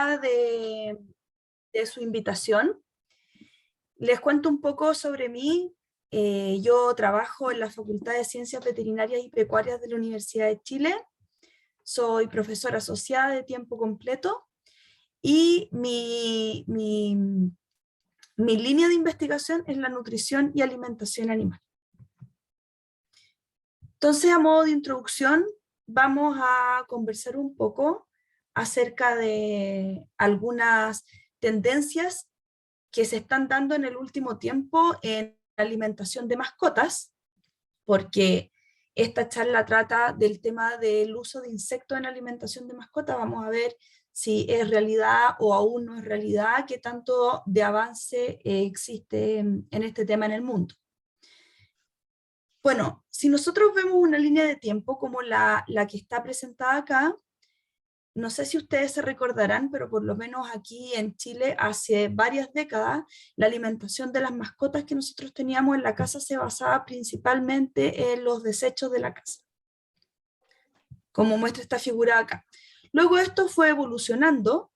de, de su invitación. Les cuento un poco sobre mí. Yo trabajo en la Facultad de Ciencias Veterinarias y Pecuarias de la Universidad de Chile. Soy profesora asociada de tiempo completo y mi línea de investigación es la nutrición y alimentación animal. Entonces, a modo de introducción, vamos a conversar un poco acerca de algunas tendencias que se están dando en el último tiempo en la alimentación de mascotas, porque esta charla trata del tema del uso de insectos en la alimentación de mascotas. Vamos a ver si es realidad o aún no es realidad, qué tanto de avance existe en este tema en el mundo. Bueno, si nosotros vemos una línea de tiempo como la que está presentada acá, no sé si ustedes se recordarán, pero por lo menos aquí en Chile hace varias décadas, la alimentación de las mascotas que nosotros teníamos en la casa se basaba principalmente en los desechos de la casa, como muestra esta figura acá. Luego esto fue evolucionando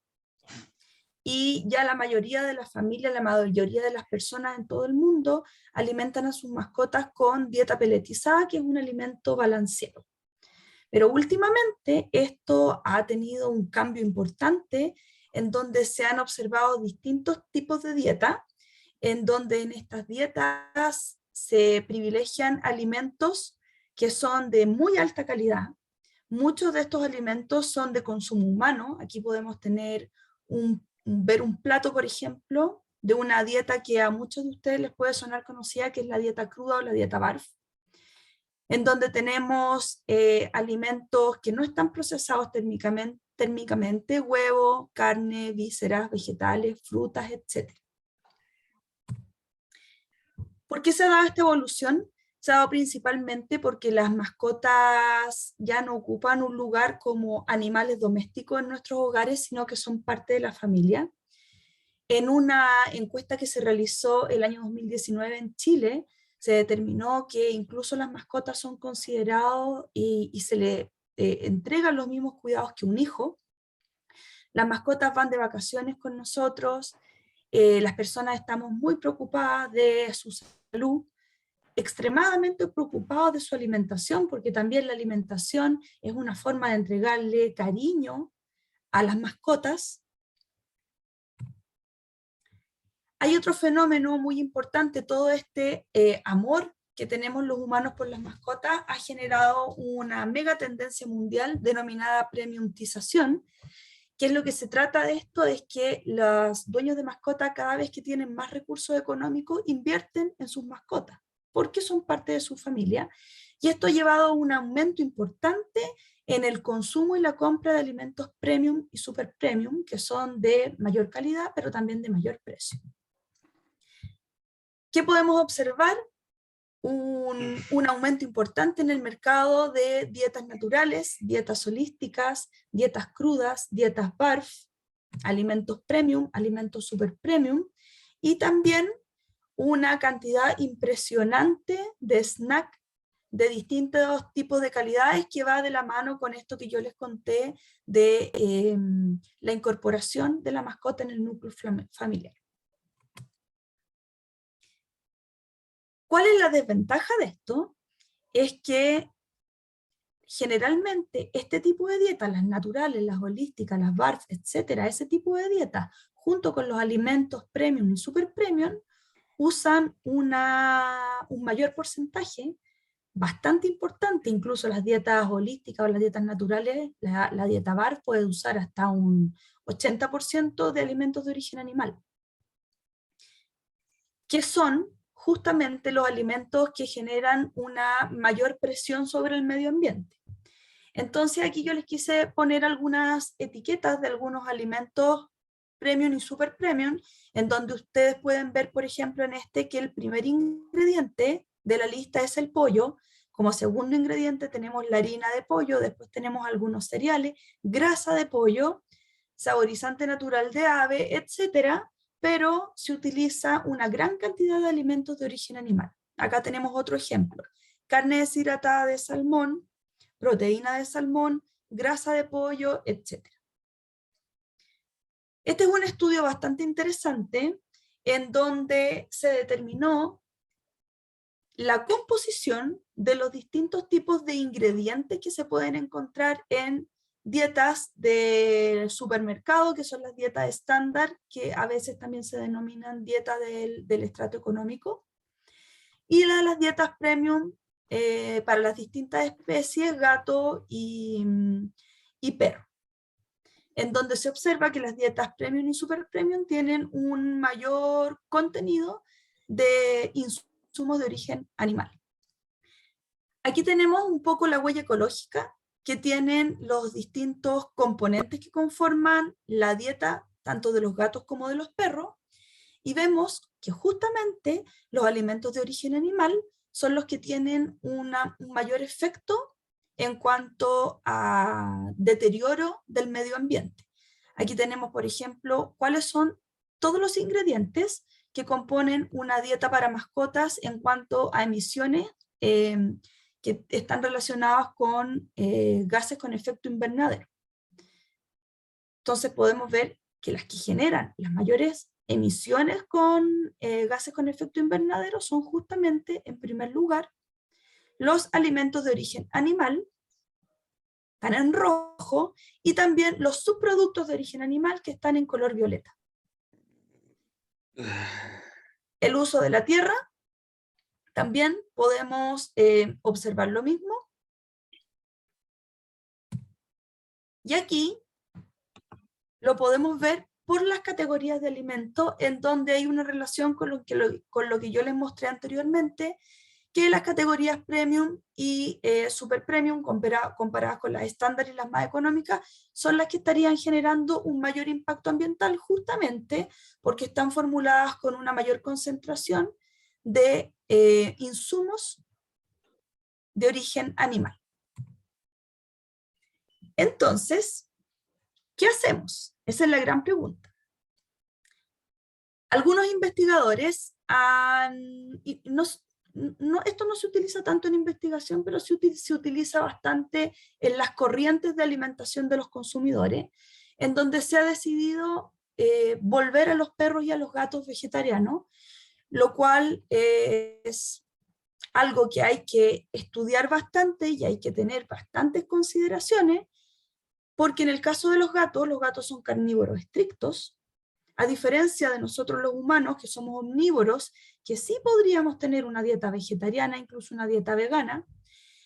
y ya la mayoría de las familias, la mayoría de las personas en todo el mundo alimentan a sus mascotas con dieta peletizada, que es un alimento balanceado. Pero últimamente esto ha tenido un cambio importante en donde se han observado distintos tipos de dieta, en donde en estas dietas se privilegian alimentos que son de muy alta calidad. Muchos de estos alimentos son de consumo humano. Aquí podemos tener ver un plato, por ejemplo, de una dieta que a muchos de ustedes les puede sonar conocida, que es la dieta cruda o la dieta BARF, en donde tenemos alimentos que no están procesados térmicamente, huevo, carne, vísceras, vegetales, frutas, etc. ¿Por qué se ha dado esta evolución? Se ha dado principalmente porque las mascotas ya no ocupan un lugar como animales domésticos en nuestros hogares, sino que son parte de la familia. En una encuesta que se realizó el año 2019 en Chile, se determinó que incluso las mascotas son considerados y se le entregan los mismos cuidados que un hijo. Las mascotas van de vacaciones con nosotros, las personas estamos muy preocupadas de su salud, extremadamente preocupados de su alimentación, porque también la alimentación es una forma de entregarle cariño a las mascotas. Hay otro fenómeno muy importante, todo este amor que tenemos los humanos por las mascotas ha generado una mega tendencia mundial denominada premiumtización, que es lo que se trata de esto, es que los dueños de mascotas cada vez que tienen más recursos económicos invierten en sus mascotas, porque son parte de su familia, y esto ha llevado a un aumento importante en el consumo y la compra de alimentos premium y super premium, que son de mayor calidad, pero también de mayor precio. ¿Qué podemos observar? Un aumento importante en el mercado de dietas naturales, dietas holísticas, dietas crudas, dietas BARF, alimentos premium, alimentos super premium, y también una cantidad impresionante de snack de distintos tipos de calidades que va de la mano con esto que yo les conté de la incorporación de la mascota en el núcleo familiar. ¿Cuál es la desventaja de esto? Es que generalmente este tipo de dietas, las naturales, las holísticas, las BARF, etcétera, ese tipo de dietas, junto con los alimentos premium y super premium, usan un mayor porcentaje, bastante importante, incluso las dietas holísticas o las dietas naturales, la dieta BARF puede usar hasta un 80% de alimentos de origen animal, que son justamente los alimentos que generan una mayor presión sobre el medio ambiente. Entonces aquí yo les quise poner algunas etiquetas de algunos alimentos premium y super premium, en donde ustedes pueden ver, por ejemplo, en este, que el primer ingrediente de la lista es el pollo. Como segundo ingrediente tenemos la harina de pollo, después tenemos algunos cereales, grasa de pollo, saborizante natural de ave, etcétera, pero se utiliza una gran cantidad de alimentos de origen animal. Acá tenemos otro ejemplo: carne deshidratada de salmón, proteína de salmón, grasa de pollo, etc. Este es un estudio bastante interesante en donde se determinó la composición de los distintos tipos de ingredientes que se pueden encontrar en dietas de supermercado, que son las dietas estándar, que a veces también se denominan dieta del estrato económico, y las dietas premium para las distintas especies, gato y perro, en donde se observa que las dietas premium y super premium tienen un mayor contenido de insumos de origen animal. Aquí tenemos un poco la huella ecológica que tienen los distintos componentes que conforman la dieta, tanto de los gatos como de los perros, y vemos que justamente los alimentos de origen animal son los que tienen un mayor efecto en cuanto a deterioro del medio ambiente. Aquí tenemos, por ejemplo, cuáles son todos los ingredientes que componen una dieta para mascotas en cuanto a emisiones que están relacionadas con gases con efecto invernadero. Entonces podemos ver que las que generan las mayores emisiones con gases con efecto invernadero son justamente, en primer lugar, los alimentos de origen animal, están en rojo, y también los subproductos de origen animal, que están en color violeta. El uso de la tierra, también podemos observar lo mismo. Y aquí lo podemos ver por las categorías de alimentos, en donde hay una relación con lo que yo les mostré anteriormente, que las categorías premium y super premium, comparadas con las estándar y las más económicas, son las que estarían generando un mayor impacto ambiental, justamente porque están formuladas con una mayor concentración de insumos de origen animal. Entonces, ¿qué hacemos? Esa es la gran pregunta. Algunos investigadores esto no se utiliza tanto en investigación, pero se utiliza bastante en las corrientes de alimentación de los consumidores, en donde se ha decidido volver a los perros y a los gatos vegetarianos, lo cual es algo que hay que estudiar bastante y hay que tener bastantes consideraciones, porque en el caso de los gatos son carnívoros estrictos, a diferencia de nosotros los humanos, que somos omnívoros, que sí podríamos tener una dieta vegetariana, incluso una dieta vegana,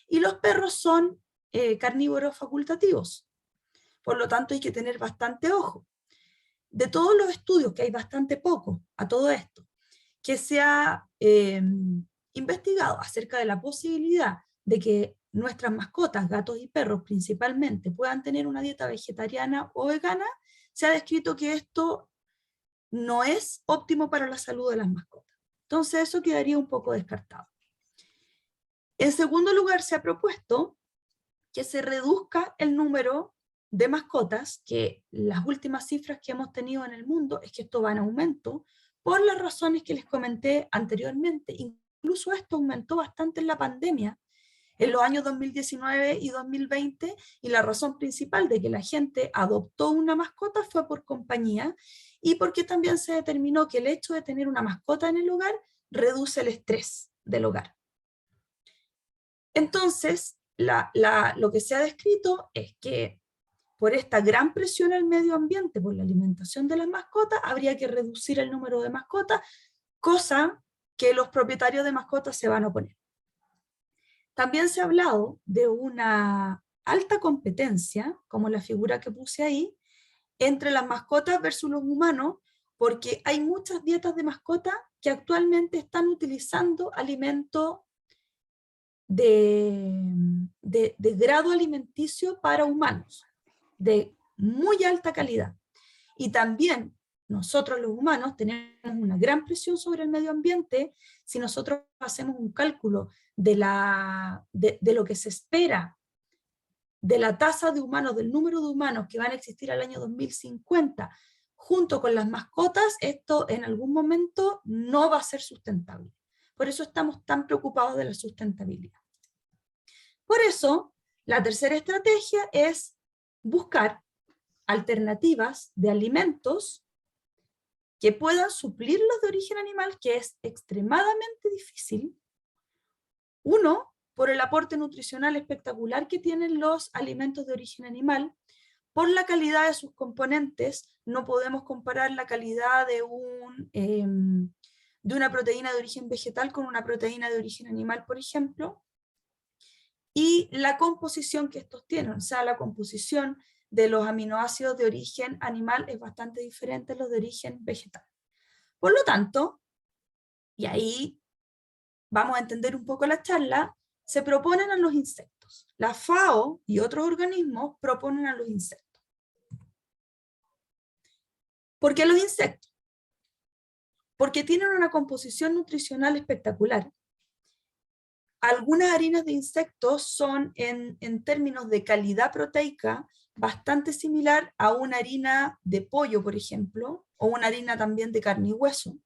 y los perros son carnívoros facultativos. Por lo tanto, hay que tener bastante ojo. De todos los estudios, que hay bastante poco a todo esto, que se ha investigado acerca de la posibilidad de que nuestras mascotas, gatos y perros principalmente, puedan tener una dieta vegetariana o vegana, se ha descrito que esto no es óptimo para la salud de las mascotas. Entonces eso quedaría un poco descartado. En segundo lugar, se ha propuesto que se reduzca el número de mascotas, que las últimas cifras que hemos tenido en el mundo es que esto va en aumento, por las razones que les comenté anteriormente. Incluso esto aumentó bastante en la pandemia, en los años 2019 y 2020, y la razón principal de que la gente adoptó una mascota fue por compañía, y porque también se determinó que el hecho de tener una mascota en el hogar reduce el estrés del hogar. Entonces, lo que se ha descrito es que por esta gran presión al medio ambiente, por la alimentación de las mascotas, habría que reducir el número de mascotas, cosa que los propietarios de mascotas se van a oponer. También se ha hablado de una alta competencia, como la figura que puse ahí, entre las mascotas versus los humanos, porque hay muchas dietas de mascotas que actualmente están utilizando alimentos de grado alimenticio para humanos, de muy alta calidad. Y también nosotros los humanos tenemos una gran presión sobre el medio ambiente. Si nosotros hacemos un cálculo de lo que se espera de la tasa de humanos, del número de humanos que van a existir al año 2050, junto con las mascotas, esto en algún momento no va a ser sustentable. Por eso estamos tan preocupados de la sustentabilidad. Por eso, la tercera estrategia es buscar alternativas de alimentos que puedan suplir los de origen animal, que es extremadamente difícil. Uno, por el aporte nutricional espectacular que tienen los alimentos de origen animal, por la calidad de sus componentes. No podemos comparar la calidad de una proteína de origen vegetal con una proteína de origen animal, por ejemplo, y la composición que estos tienen, o sea, la composición de los aminoácidos de origen animal es bastante diferente a los de origen vegetal. Por lo tanto, y ahí vamos a entender un poco la charla, se proponen a los insectos. La FAO y otros organismos proponen a los insectos. ¿Por qué los insectos? Porque tienen una composición nutricional espectacular. Algunas harinas de insectos son, en términos de calidad proteica, bastante similar a una harina de pollo, por ejemplo, o una harina también de carne y hueso,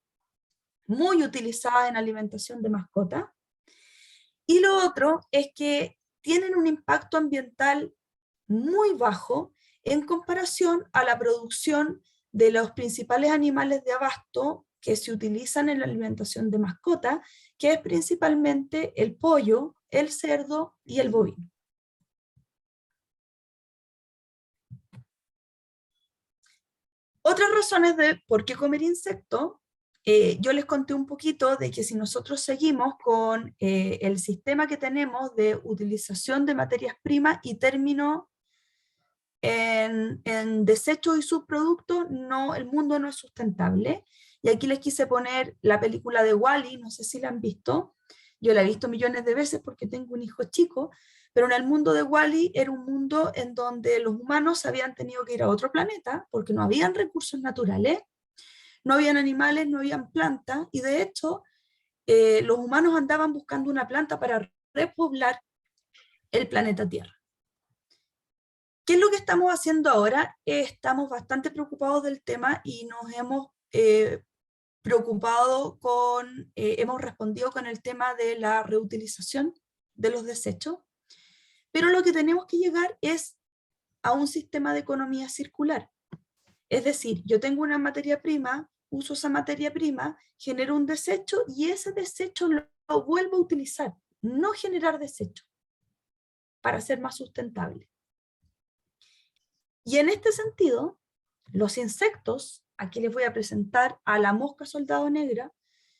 muy utilizada en alimentación de mascota. Y lo otro es que tienen un impacto ambiental muy bajo en comparación a la producción de los principales animales de abasto que se utilizan en la alimentación de mascota, que es principalmente el pollo, el cerdo y el bovino. Otras razones de por qué comer insectos, yo les conté un poquito de que si nosotros seguimos con el sistema que tenemos de utilización de materias primas y término en desechos y subproductos, no, el mundo no es sustentable. Y aquí les quise poner la película de Wall-E, no sé si la han visto, yo la he visto millones de veces porque tengo un hijo chico, pero en el mundo de Wall-E era un mundo en donde los humanos habían tenido que ir a otro planeta porque no habían recursos naturales, no habían animales, no habían plantas, y de hecho los humanos andaban buscando una planta para repoblar el planeta Tierra. ¿Qué es lo que estamos haciendo ahora? Estamos bastante preocupados del tema y nos hemos preocupado hemos respondido con el tema de la reutilización de los desechos, pero lo que tenemos que llegar es a un sistema de economía circular. Es decir, yo tengo una materia prima, uso esa materia prima, genero un desecho y ese desecho lo vuelvo a utilizar, no generar desecho, para ser más sustentable. Y en este sentido, los insectos, aquí les voy a presentar a la mosca soldado negra,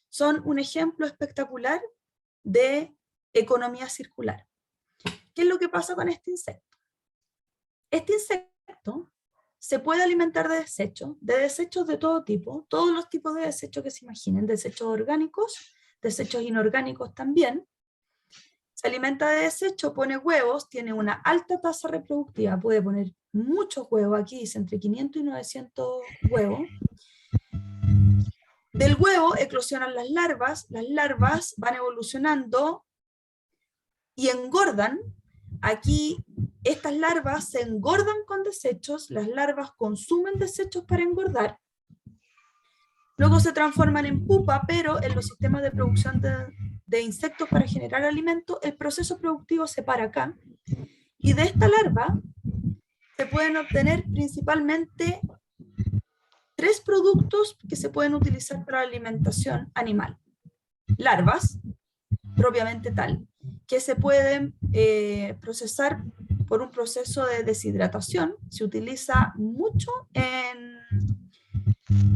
son un ejemplo espectacular de economía circular. ¿Qué es lo que pasa con este insecto? Este insecto se puede alimentar de desechos de todo tipo, todos los tipos de desechos que se imaginen, desechos orgánicos, desechos inorgánicos también. Se alimenta de desecho, pone huevos, tiene una alta tasa reproductiva, puede poner muchos huevos, aquí dice entre 500 y 900 huevos. Del huevo eclosionan las larvas van evolucionando y engordan. Aquí estas larvas se engordan con desechos, las larvas consumen desechos para engordar, luego se transforman en pupa, pero en los sistemas de producción de insectos para generar alimento, el proceso productivo se para acá, y de esta larva se pueden obtener principalmente 3 productos que se pueden utilizar para la alimentación animal. Larvas, propiamente tal, que se pueden procesar por un proceso de deshidratación. Se utiliza mucho en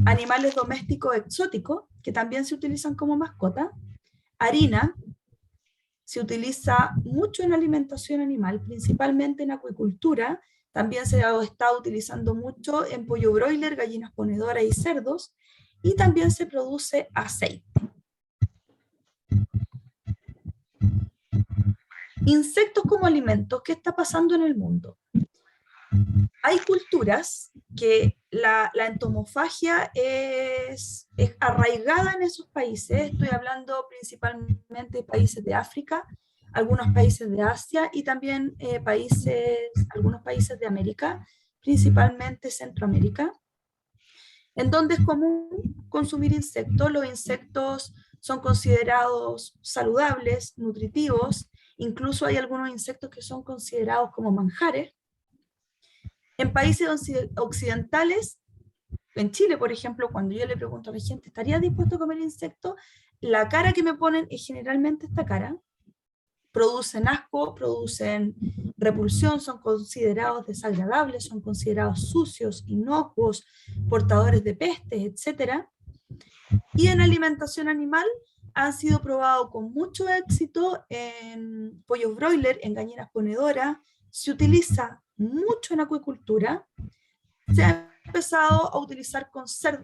animales domésticos exóticos, que también se utilizan como mascota. Harina, se utiliza mucho en alimentación animal, principalmente en acuicultura. También se está utilizando mucho en pollo broiler, gallinas ponedoras y cerdos. Y también se produce aceite. Insectos como alimentos, ¿qué está pasando en el mundo? Hay culturas que la entomofagia es arraigada en esos países. Estoy hablando principalmente de países de África, algunos países de Asia y también algunos países de América, principalmente Centroamérica, en donde es común consumir insectos. Los insectos son considerados saludables, nutritivos, incluso hay algunos insectos que son considerados como manjares. En países occidentales, en Chile, por ejemplo, cuando yo le pregunto a la gente, ¿estaría dispuesto a comer insectos? La cara que me ponen es generalmente esta cara. Producen asco, producen repulsión, son considerados desagradables, son considerados sucios, inocuos, portadores de pestes, etc. Y en alimentación animal han sido probados con mucho éxito en pollos broiler, en gallinas ponedoras, se utiliza mucho en acuicultura, se ha empezado a utilizar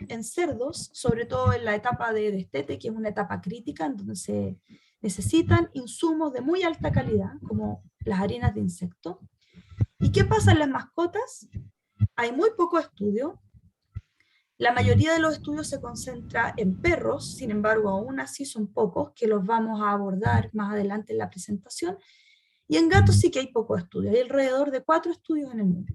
en cerdos, sobre todo en la etapa de destete, que es una etapa crítica, en donde se necesitan insumos de muy alta calidad, como las harinas de insectos. ¿Y qué pasa en las mascotas? Hay muy poco estudio. La mayoría de los estudios se concentra en perros, sin embargo, aún así son pocos, que los vamos a abordar más adelante en la presentación. Y en gatos sí que hay poco estudio, hay alrededor de 4 estudios en el mundo.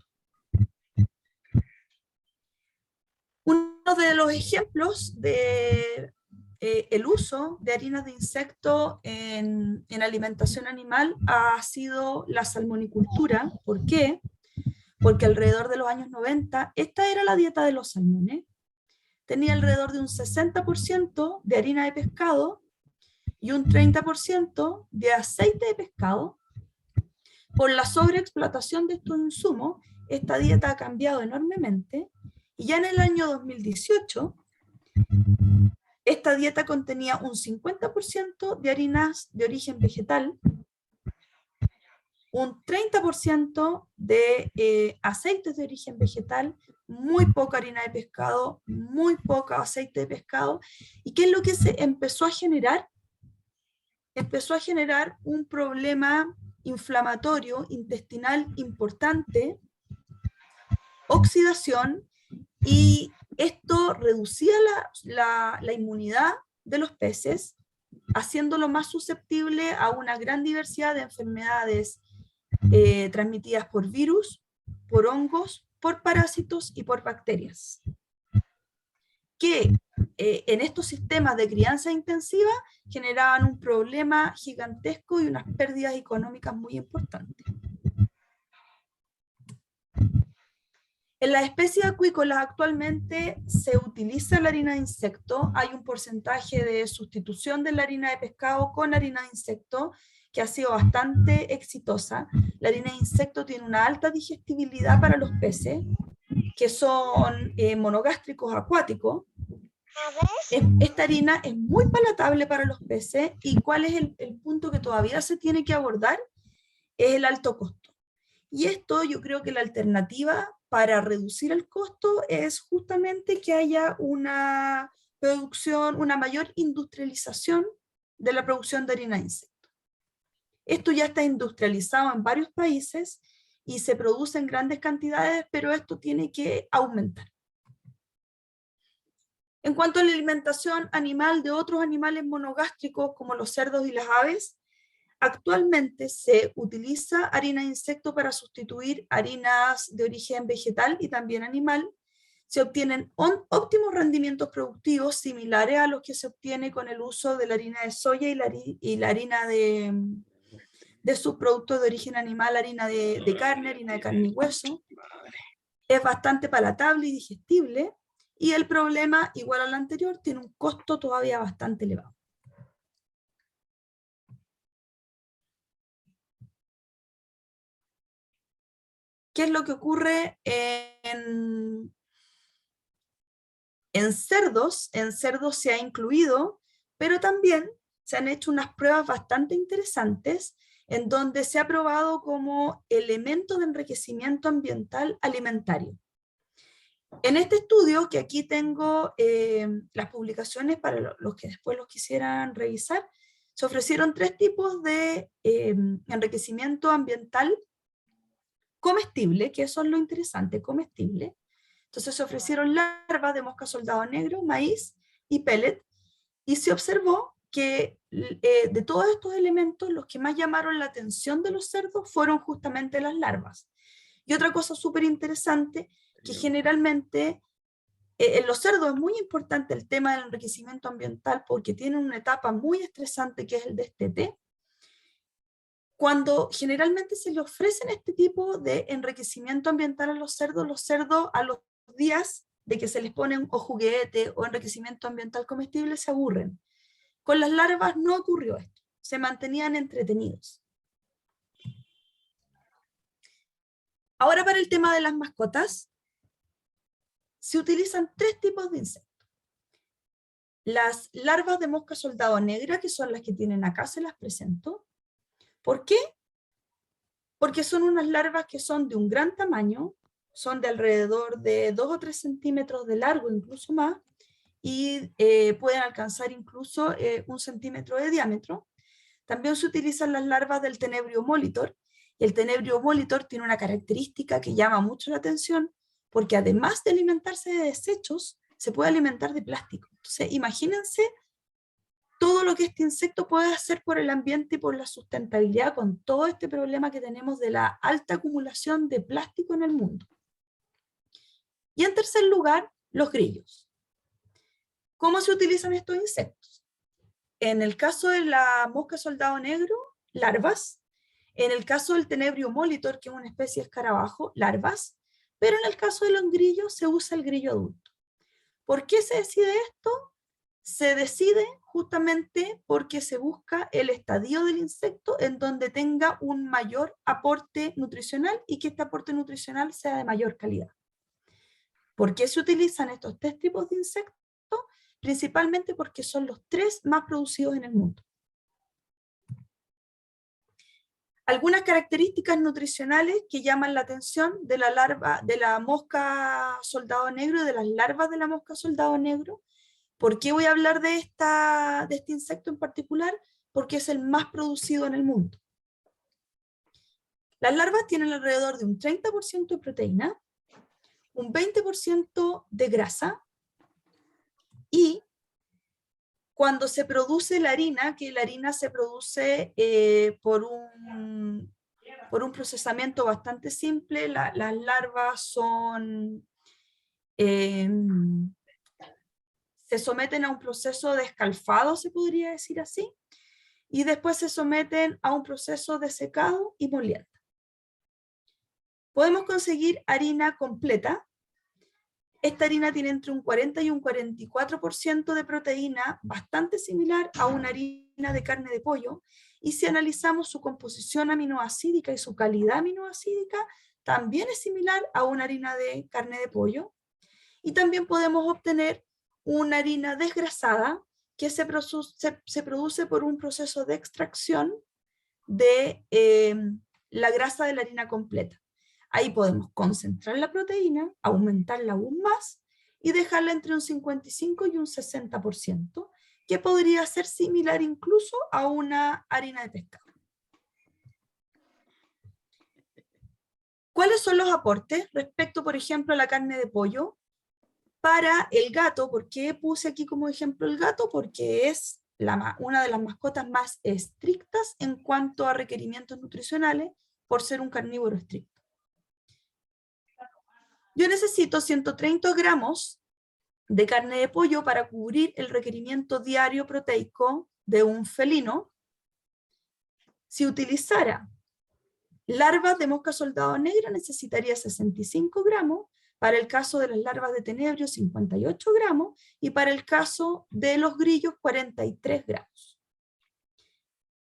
Uno de los ejemplos de el uso de harinas de insecto en alimentación animal ha sido la salmonicultura. ¿Por qué? Porque alrededor de los años 90, esta era la dieta de los salmones. Tenía alrededor de un 60% de harina de pescado y un 30% de aceite de pescado. Por la sobreexplotación de estos insumos, esta dieta ha cambiado enormemente y ya en el año 2018, esta dieta contenía un 50% de harinas de origen vegetal, un 30% de aceites de origen vegetal, muy poca harina de pescado, muy poco aceite de pescado. ¿Y qué es lo que se empezó a generar? Empezó a generar un problema inflamatorio intestinal importante, oxidación, y esto reducía la inmunidad de los peces, haciéndolo más susceptible a una gran diversidad de enfermedades transmitidas por virus, por hongos, por parásitos y por bacterias, que en estos sistemas de crianza intensiva generaban un problema gigantesco y unas pérdidas económicas muy importantes. En las especies acuícolas actualmente se utiliza la harina de insecto, hay un porcentaje de sustitución de la harina de pescado con harina de insecto que ha sido bastante exitosa. La harina de insecto tiene una alta digestibilidad para los peces, que son monogástricos acuáticos. Esta harina es muy palatable para los peces, y ¿cuál es el punto que todavía se tiene que abordar? Es el alto costo. Y esto yo creo que la alternativa para reducir el costo es justamente que haya una producción, una mayor industrialización de la producción de harina de insecto. Esto ya está industrializado en varios países y se produce en grandes cantidades, pero esto tiene que aumentar. En cuanto a la alimentación animal de otros animales monogástricos como los cerdos y las aves, actualmente se utiliza harina de insecto para sustituir harinas de origen vegetal y también animal. Se obtienen óptimos rendimientos productivos similares a los que se obtiene con el uso de la harina de soya y la harina de subproductos de origen animal, harina de carne y hueso. Es bastante palatable y digestible, y el problema, igual al anterior, tiene un costo todavía bastante elevado. ¿Qué es lo que ocurre en cerdos? En cerdos se ha incluido, pero también se han hecho unas pruebas bastante interesantes en donde se ha probado como elemento de enriquecimiento ambiental alimentario. En este estudio, que aquí tengo las publicaciones para los que después los quisieran revisar, se ofrecieron 3 tipos de enriquecimiento ambiental comestible, que eso es lo interesante, comestible. Entonces se ofrecieron larvas de mosca soldado negro, maíz y pellet, y se observó que de todos estos elementos, los que más llamaron la atención de los cerdos fueron justamente las larvas. Y otra cosa súper interesante, que generalmente en los cerdos es muy importante el tema del enriquecimiento ambiental porque tienen una etapa muy estresante que es el destete. Cuando generalmente se le ofrecen este tipo de enriquecimiento ambiental a los cerdos a los días de que se les ponen o juguete o enriquecimiento ambiental comestible se aburren. Con las larvas no ocurrió esto, se mantenían entretenidos. Ahora para el tema de las mascotas, se utilizan 3 tipos de insectos. Las larvas de mosca soldado negra, que son las que tienen acá, se las presento. ¿Por qué? Porque son unas larvas que son de un gran tamaño, son de alrededor de 2 o 3 centímetros de largo, incluso más, y pueden alcanzar incluso 1 centímetro de diámetro. También se utilizan las larvas del Tenebrio molitor, y el Tenebrio molitor tiene una característica que llama mucho la atención, porque además de alimentarse de desechos, se puede alimentar de plástico. Entonces, imagínense todo lo que este insecto puede hacer por el ambiente y por la sustentabilidad con todo este problema que tenemos de la alta acumulación de plástico en el mundo. Y en tercer lugar, los grillos. ¿Cómo se utilizan estos insectos? En el caso de la mosca soldado negro, larvas. En el caso del Tenebrio molitor, que es una especie de escarabajo, larvas. Pero en el caso de los grillos se usa el grillo adulto. ¿Por qué se decide esto? Se decide justamente porque se busca el estadio del insecto en donde tenga un mayor aporte nutricional y que este aporte nutricional sea de mayor calidad. ¿Por qué se utilizan estos 3 tipos de insectos? Principalmente porque son los 3 más producidos en el mundo. Algunas características nutricionales que llaman la atención de la larva, de la mosca soldado negro, de las larvas de la mosca soldado negro. ¿Por qué voy a hablar de este insecto en particular? Porque es el más producido en el mundo. Las larvas tienen alrededor de un 30% de proteína, un 20% de grasa, y cuando se produce la harina, que la harina se produce por un procesamiento bastante simple, las larvas se someten a un proceso de escalfado, se podría decir así, y después se someten a un proceso de secado y molienda. Podemos conseguir harina completa. Esta harina tiene entre un 40 y un 44% de proteína, bastante similar a una harina de carne de pollo, y si analizamos su composición aminoácidica y su calidad aminoácidica, también es similar a una harina de carne de pollo. Y también podemos obtener una harina desgrasada que se produce por un proceso de extracción de la grasa de la harina completa. Ahí podemos concentrar la proteína, aumentarla aún más y dejarla entre un 55 y un 60%, que podría ser similar incluso a una harina de pescado. ¿Cuáles son los aportes respecto, por ejemplo, a la carne de pollo? Para el gato, ¿por qué puse aquí como ejemplo el gato? Porque es una de las mascotas más estrictas en cuanto a requerimientos nutricionales por ser un carnívoro estricto. Yo necesito 130 gramos de carne de pollo para cubrir el requerimiento diario proteico de un felino. Si utilizara larvas de mosca soldado negra necesitaría 65 gramos, para el caso de las larvas de tenebrio 58 gramos y para el caso de los grillos 43 gramos.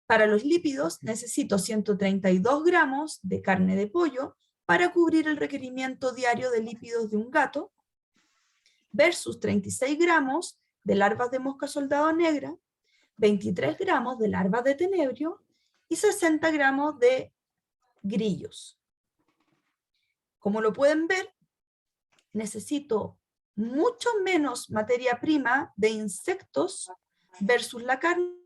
Para los lípidos necesito 132 gramos de carne de pollo para cubrir el requerimiento diario de lípidos de un gato, versus 36 gramos de larvas de mosca soldado negra, 23 gramos de larvas de tenebrio y 60 gramos de grillos. Como lo pueden ver, necesito mucho menos materia prima de insectos versus la carne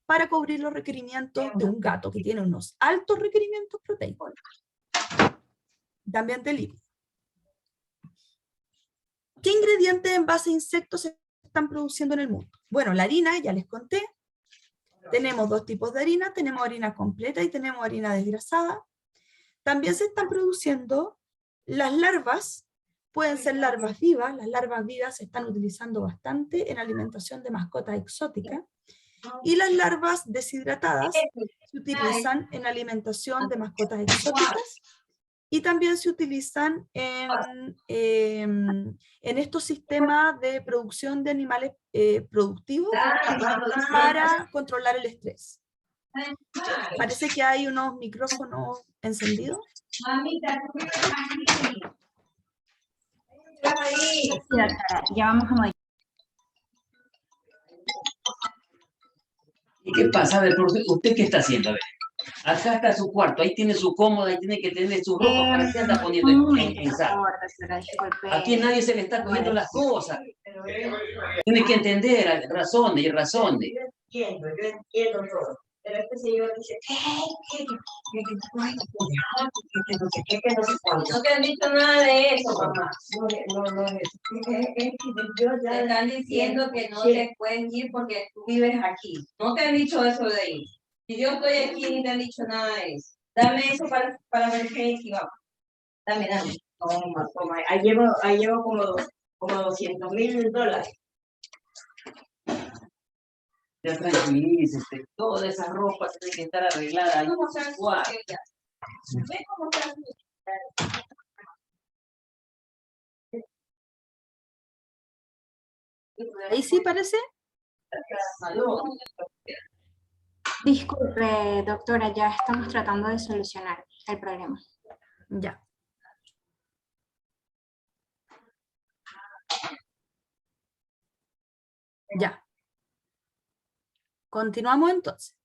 para cubrir los requerimientos de un gato que tiene unos altos requerimientos proteicos. También de lípidos. ¿Qué ingredientes en base a insectos se están produciendo en el mundo? Bueno, la harina, ya les conté. Tenemos 2 tipos de harina, tenemos harina completa y tenemos harina desgrasada. También se están produciendo las larvas, pueden ser larvas vivas, las larvas vivas se están utilizando bastante en alimentación de mascotas exóticas. Y las larvas deshidratadas se utilizan en alimentación de mascotas exóticas y también se utilizan en estos sistemas de producción de animales productivos para controlar el estrés. Parece que hay unos micrófonos encendidos. Sí, doctora, ya vamos a modificar. ¿Y qué pasa? A ver, profe, ¿usted qué está haciendo? A ver, acá está su cuarto, ahí tiene su cómoda, ahí tiene que tener su ropa, ¿para qué anda poniendo en Por saco? favor, doctora, disculpe. Aquí nadie se le está cogiendo las cosas. Tiene que entender, razones y razones. Yo entiendo todo. Pero este señor dice, que no sé cuánto. No te han dicho nada de eso, mamá. No es eso. Yo ya te están diciendo que no te pueden ir porque tú vives aquí. No te han dicho eso de ir. Si yo estoy aquí y te han dicho nada de eso. Dame eso para ver qué es y vamos. Dame. Toma. Ahí llevo como $200,000. Ya tranquilícese, toda esa ropa tiene que estar arreglada. Ahí. Igual. Ahí sí parece. Disculpe, doctora, ya estamos tratando de solucionar el problema. Ya. Ya. Continuamos entonces.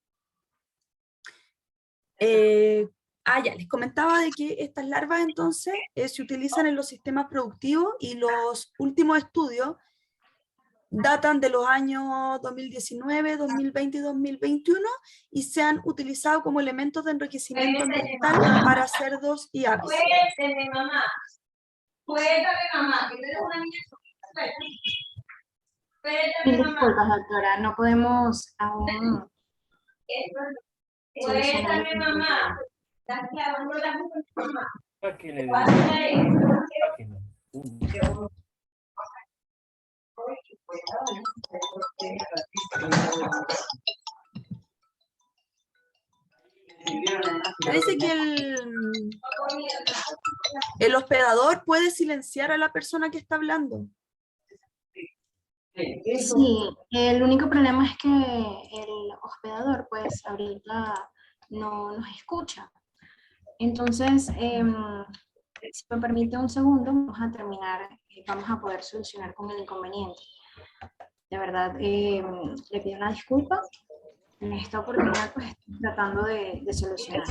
Ya, les comentaba de que estas larvas entonces se utilizan en los sistemas productivos y los últimos estudios datan de los años 2019, 2020 y 2021 y se han utilizado como elementos de enriquecimiento ambiental para cerdos y aves. Cuénteme, mamá. Cuéntame, mamá, que tú eres una niña chiquita. Mil Cuéntame, mamá. disculpas, doctora, no podemos aún solucionar Cuéntame, mamá. Estás clavando la boca, mamá. ¿Para qué le ¿Cuánto Parece que el hospedador puede silenciar a la persona que está hablando. Sí, el único problema es que el hospedador, pues ahorita no nos escucha. Entonces, si me permite un segundo, vamos a terminar, vamos a poder solucionar con el inconveniente. De verdad, le pido una disculpa. En esta oportunidad, pues estoy tratando de solucionar.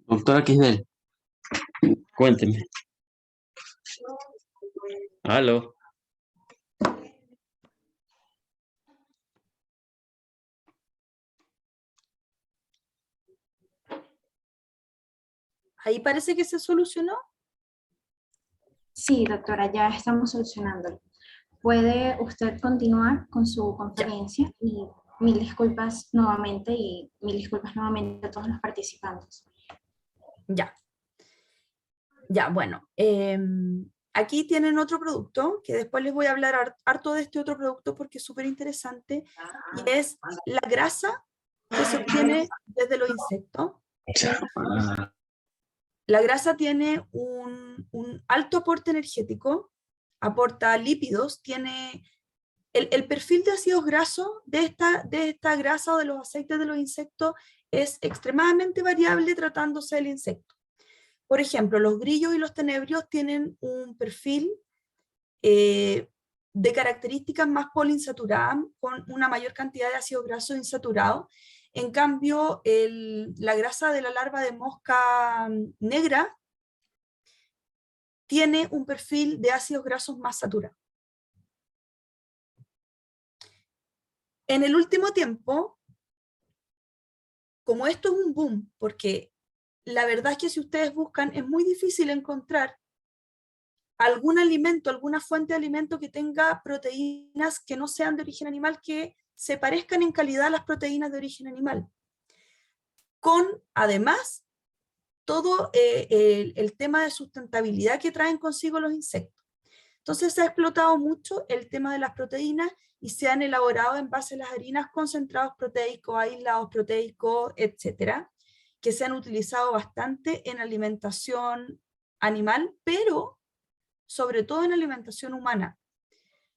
Doctora Kisbel, cuénteme. Aló. Ahí parece que se solucionó. Sí, doctora, ya estamos solucionándolo. Puede usted continuar con su conferencia y mil disculpas nuevamente a todos los participantes. Ya. Ya, bueno. Aquí tienen otro producto, que después les voy a hablar harto de este otro producto porque es súper interesante, y es la grasa que se obtiene desde los insectos. La grasa tiene un alto aporte energético, aporta lípidos, tiene el perfil de ácidos grasos de esta grasa o de los aceites de los insectos es extremadamente variable tratándose del insecto. Por ejemplo, los grillos y los tenebrios tienen un perfil de características más poliinsaturadas, con una mayor cantidad de ácidos grasos insaturados. En cambio, la grasa de la larva de mosca negra tiene un perfil de ácidos grasos más saturados. En el último tiempo, como esto es un boom, porque la verdad es que si ustedes buscan, es muy difícil encontrar algún alimento, alguna fuente de alimento que tenga proteínas que no sean de origen animal, que se parezcan en calidad a las proteínas de origen animal. Con, además, todo el tema de sustentabilidad que traen consigo los insectos. Entonces se ha explotado mucho el tema de las proteínas y se han elaborado en base a las harinas concentrados proteicos, aislados proteicos, etcétera, que se han utilizado bastante en alimentación animal, pero sobre todo en alimentación humana.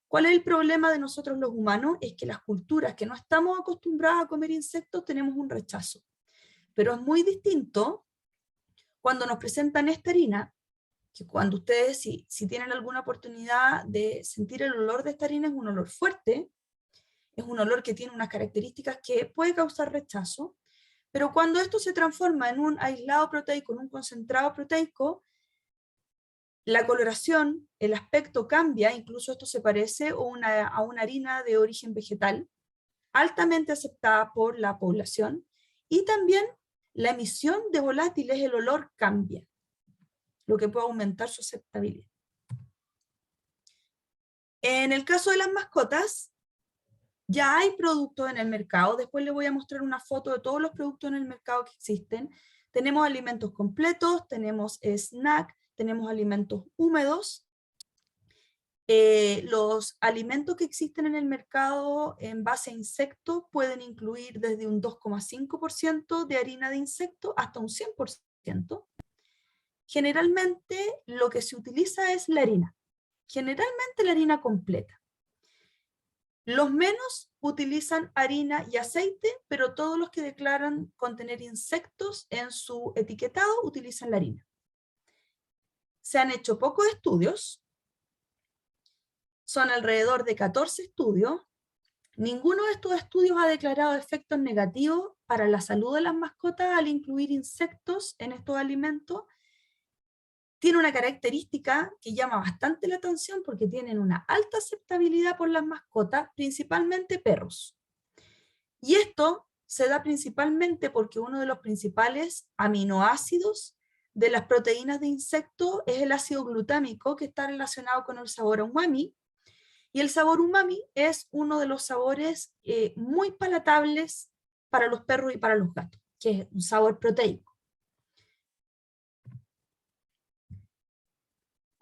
¿Cuál es el problema de nosotros los humanos? Es que las culturas que no estamos acostumbradas a comer insectos tenemos un rechazo. Pero es muy distinto cuando nos presentan esta harina, que cuando ustedes, si tienen alguna oportunidad de sentir el olor de esta harina, es un olor fuerte, es un olor que tiene unas características que puede causar rechazo, pero cuando esto se transforma en un aislado proteico, en un concentrado proteico, la coloración, el aspecto cambia, incluso esto se parece a una harina de origen vegetal, altamente aceptada por la población, y también la emisión de volátiles, el olor cambia, lo que puede aumentar su aceptabilidad. En el caso de las mascotas, ya hay productos en el mercado, después les voy a mostrar una foto de todos los productos en el mercado que existen. Tenemos alimentos completos, tenemos snack, tenemos alimentos húmedos. Los alimentos que existen en el mercado en base a insectos pueden incluir desde un 2,5% de harina de insecto hasta un 100%. Generalmente lo que se utiliza es la harina, generalmente la harina completa. Los menos utilizan harina y aceite, pero todos los que declaran contener insectos en su etiquetado utilizan la harina. Se han hecho pocos estudios, son alrededor de 14 estudios. Ninguno de estos estudios ha declarado efectos negativos para la salud de las mascotas al incluir insectos en estos alimentos. Tiene una característica que llama bastante la atención porque tienen una alta aceptabilidad por las mascotas, principalmente perros. Y esto se da principalmente porque uno de los principales aminoácidos de las proteínas de insectos es el ácido glutámico, que está relacionado con el sabor umami. Y el sabor umami es uno de los sabores muy palatables para los perros y para los gatos, que es un sabor proteico.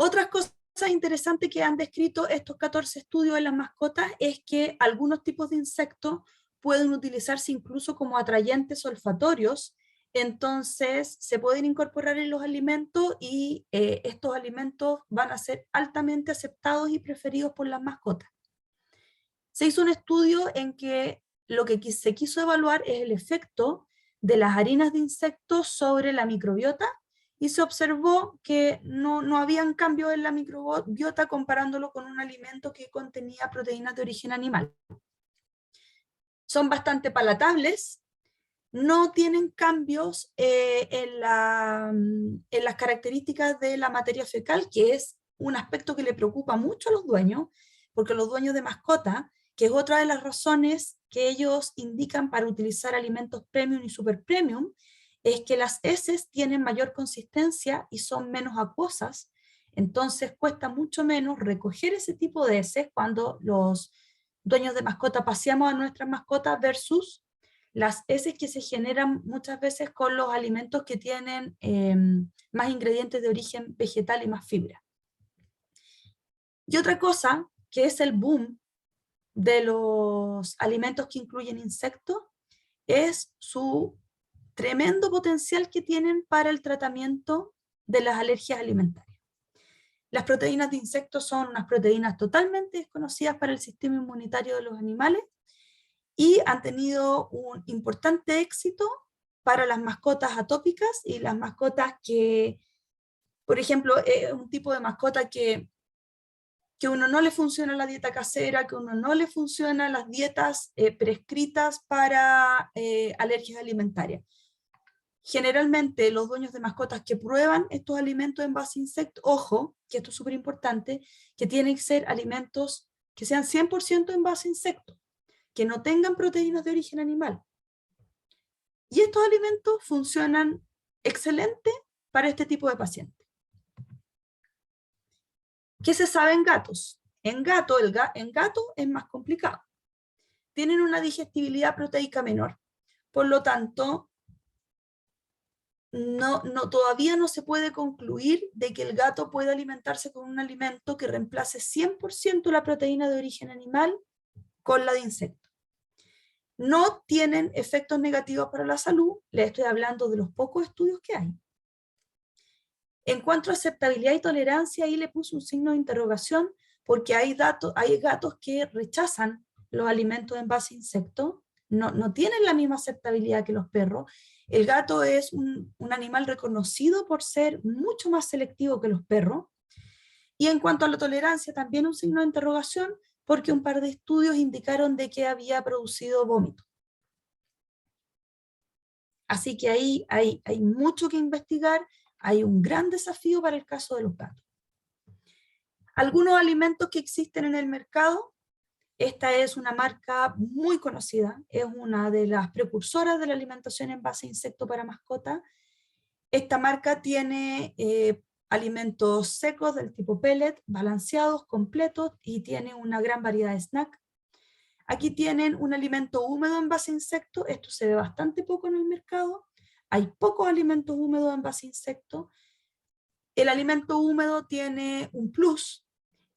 Otras cosas interesantes que han descrito estos 14 estudios de las mascotas es que algunos tipos de insectos pueden utilizarse incluso como atrayentes olfatorios, entonces se pueden incorporar en los alimentos y estos alimentos van a ser altamente aceptados y preferidos por las mascotas. Se hizo un estudio en que lo que se quiso evaluar es el efecto de las harinas de insectos sobre la microbiota, y se observó que no habían cambios en la microbiota comparándolo con un alimento que contenía proteínas de origen animal. Son bastante palatables, no tienen cambios en las características de la materia fecal, que es un aspecto que le preocupa mucho a los dueños, porque los dueños de mascota, que es otra de las razones que ellos indican para utilizar alimentos premium y super premium, es que las heces tienen mayor consistencia y son menos acuosas, entonces cuesta mucho menos recoger ese tipo de heces cuando los dueños de mascota paseamos a nuestras mascotas versus las heces que se generan muchas veces con los alimentos que tienen más ingredientes de origen vegetal y más fibra. Y otra cosa, que es el boom de los alimentos que incluyen insectos, es su tremendo potencial que tienen para el tratamiento de las alergias alimentarias. Las proteínas de insectos son unas proteínas totalmente desconocidas para el sistema inmunitario de los animales y han tenido un importante éxito para las mascotas atópicas y las mascotas que, por ejemplo, un tipo de mascota que uno no le funciona la dieta casera, que uno no le funcionan las dietas prescritas para alergias alimentarias. Generalmente los dueños de mascotas que prueban estos alimentos en base a insectos, ojo, que esto es súper importante, que tienen que ser alimentos que sean 100% en base a insectos, que no tengan proteínas de origen animal. Y estos alimentos funcionan excelente para este tipo de pacientes. ¿Qué se sabe en gatos? En gato es más complicado. Tienen una digestibilidad proteica menor. Por lo tanto, todavía no se puede concluir de que el gato pueda alimentarse con un alimento que reemplace 100% la proteína de origen animal con la de insecto. No tienen efectos negativos para la salud, les estoy hablando de los pocos estudios que hay. En cuanto a aceptabilidad y tolerancia, ahí le puse un signo de interrogación, porque hay gatos que rechazan los alimentos en base a insectos, no tienen la misma aceptabilidad que los perros. El gato es un animal reconocido por ser mucho más selectivo que los perros. Y en cuanto a la tolerancia, también un signo de interrogación, porque un par de estudios indicaron de que había producido vómito. Así que ahí hay mucho que investigar, hay un gran desafío para el caso de los gatos. Algunos alimentos que existen en el mercado, esta es una marca muy conocida, es una de las precursoras de la alimentación en base a insecto para mascota. Esta marca tiene alimentos secos del tipo pellet, balanceados, completos, y tiene una gran variedad de snacks. Aquí tienen un alimento húmedo en base a insecto, esto se ve bastante poco en el mercado, hay pocos alimentos húmedos en base a insecto. El alimento húmedo tiene un plus,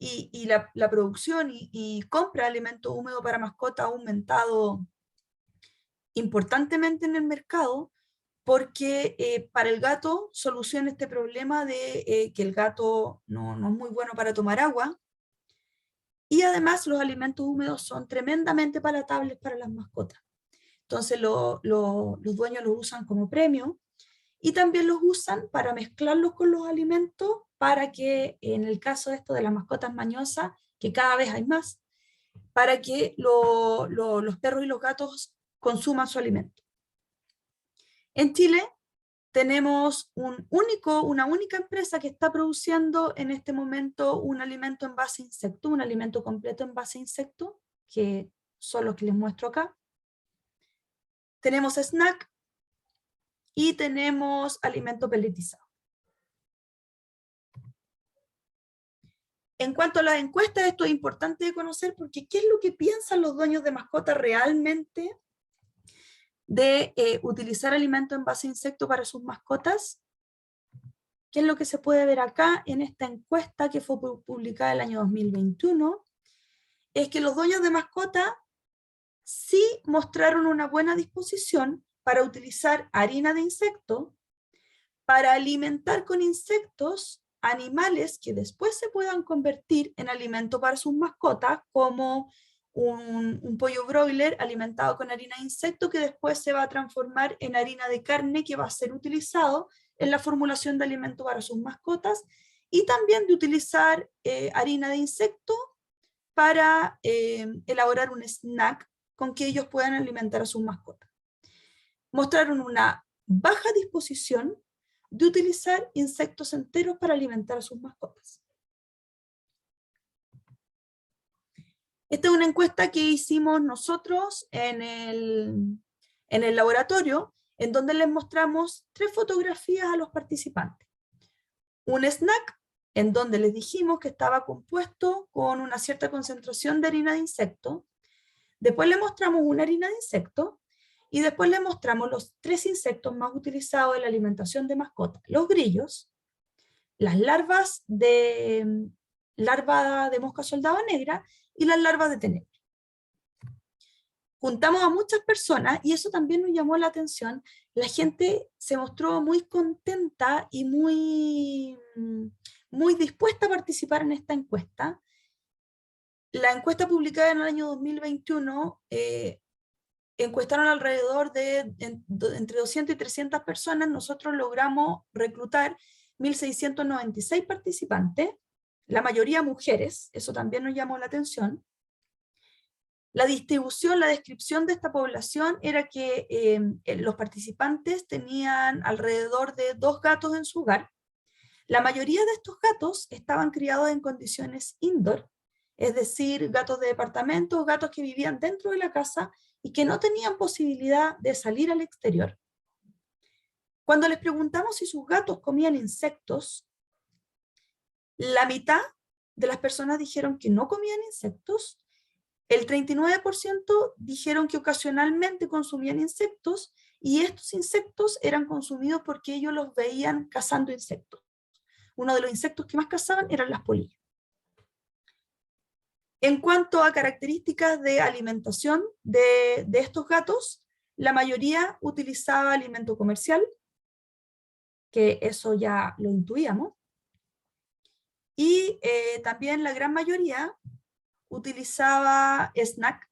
y la producción y compra de alimento húmedo para mascota ha aumentado importantemente en el mercado, porque para el gato soluciona este problema de que el gato no es muy bueno para tomar agua, y además los alimentos húmedos son tremendamente palatables para las mascotas. Entonces los dueños los usan como premio, y también los usan para mezclarlos con los alimentos, para que en el caso de esto de las mascotas mañosas, que cada vez hay más, para que los perros y los gatos consuman su alimento. En Chile tenemos una única empresa que está produciendo en este momento un alimento en base a insecto, un alimento completo en base a insecto, que son los que les muestro acá. Tenemos snack y tenemos alimento pelletizado. En cuanto a las encuestas, esto es importante de conocer, porque ¿qué es lo que piensan los dueños de mascotas realmente de utilizar alimento en base a insecto para sus mascotas? ¿Qué es lo que se puede ver acá en esta encuesta que fue publicada el año 2021? Es que los dueños de mascotas sí mostraron una buena disposición para utilizar harina de insecto, para alimentar con insectos animales que después se puedan convertir en alimento para sus mascotas, como un pollo broiler alimentado con harina de insecto, que después se va a transformar en harina de carne, que va a ser utilizado en la formulación de alimento para sus mascotas, y también de utilizar harina de insecto para elaborar un snack con que ellos puedan alimentar a sus mascotas. Mostraron una baja disposición de utilizar insectos enteros para alimentar a sus mascotas. Esta es una encuesta que hicimos nosotros en el laboratorio, en donde les mostramos 3 fotografías a los participantes. Un snack, en donde les dijimos que estaba compuesto con una cierta concentración de harina de insecto. Después les mostramos una harina de insecto, y después les mostramos los 3 insectos más utilizados en la alimentación de mascotas: los grillos, las larvas de mosca soldado negra y las larvas de tenebra. Juntamos a muchas personas y eso también nos llamó la atención. La gente se mostró muy contenta y muy dispuesta a participar en esta encuesta. La encuesta publicada en el año 2021 encuestaron alrededor de entre 200 y 300 personas. Nosotros logramos reclutar 1.696 participantes, la mayoría mujeres, eso también nos llamó la atención. La distribución, la descripción de esta población era que los participantes tenían alrededor de 2 gatos en su hogar. La mayoría de estos gatos estaban criados en condiciones indoor, es decir, gatos de departamento, gatos que vivían dentro de la casa y que no tenían posibilidad de salir al exterior. Cuando les preguntamos si sus gatos comían insectos, la mitad de las personas dijeron que no comían insectos, el 39% dijeron que ocasionalmente consumían insectos, y estos insectos eran consumidos porque ellos los veían cazando insectos. Uno de los insectos que más cazaban eran las polillas. En cuanto a características de alimentación de estos gatos, la mayoría utilizaba alimento comercial, que eso ya lo intuíamos, y también la gran mayoría utilizaba snack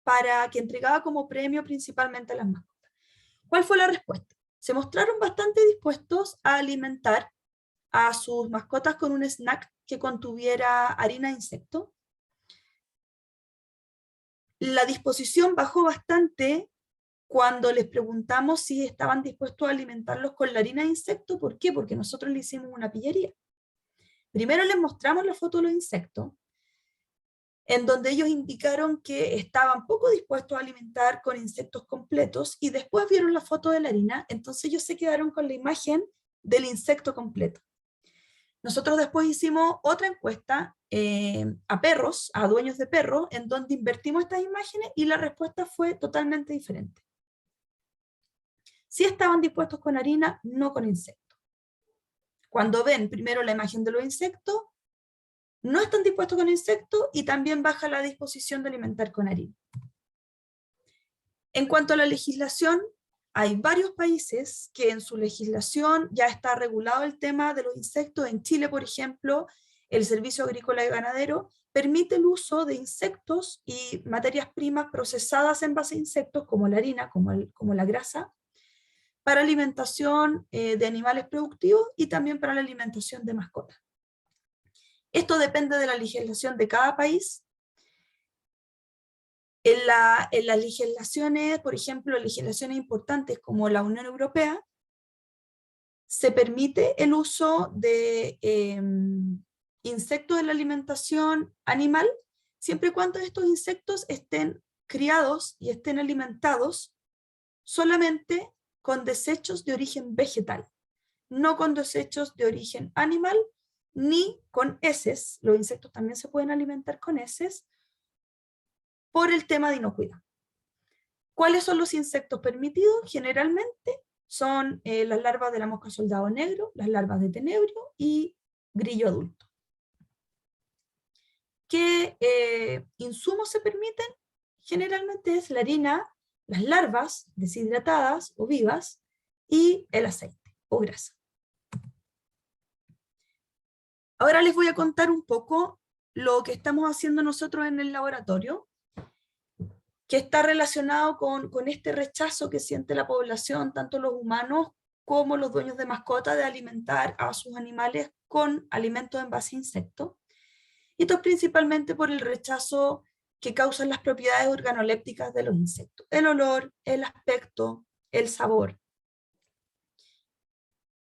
para que entregaba como premio principalmente a las mascotas. ¿Cuál fue la respuesta? Se mostraron bastante dispuestos a alimentar a sus mascotas con un snack que contuviera harina de insecto. La disposición bajó bastante cuando les preguntamos si estaban dispuestos a alimentarlos con la harina de insecto. ¿Por qué? Porque nosotros le hicimos una pillería. Primero les mostramos la foto de los insectos, en donde ellos indicaron que estaban poco dispuestos a alimentar con insectos completos, y después vieron la foto de la harina, entonces ellos se quedaron con la imagen del insecto completo. Nosotros después hicimos otra encuesta a perros, a dueños de perros, en donde invertimos estas imágenes y la respuesta fue totalmente diferente. Sí estaban dispuestos con harina, no con insectos. Cuando ven primero la imagen de los insectos, no están dispuestos con insectos y también baja la disposición de alimentar con harina. En cuanto a la legislación, hay varios países que en su legislación ya está regulado el tema de los insectos. En Chile, por ejemplo, el Servicio Agrícola y Ganadero permite el uso de insectos y materias primas procesadas en base a insectos, como la harina, como la grasa, para alimentación de animales productivos y también para la alimentación de mascotas. Esto depende de la legislación de cada país. En las legislaciones, por ejemplo, legislaciones importantes como la Unión Europea, se permite el uso de insectos en la alimentación animal, siempre y cuando estos insectos estén criados y estén alimentados solamente con desechos de origen vegetal, no con desechos de origen animal, ni con heces. Los insectos también se pueden alimentar con heces, por el tema de inocuidad. ¿Cuáles son los insectos permitidos? Generalmente son las larvas de la mosca soldado negro, las larvas de tenebrio y grillo adulto. ¿Qué insumos se permiten? Generalmente es la harina, las larvas deshidratadas o vivas y el aceite o grasa. Ahora les voy a contar un poco lo que estamos haciendo nosotros en el laboratorio, que está relacionado con este rechazo que siente la población, tanto los humanos como los dueños de mascotas, de alimentar a sus animales con alimentos en base a insectos. Y esto es principalmente por el rechazo que causan las propiedades organolépticas de los insectos: el olor, el aspecto, el sabor.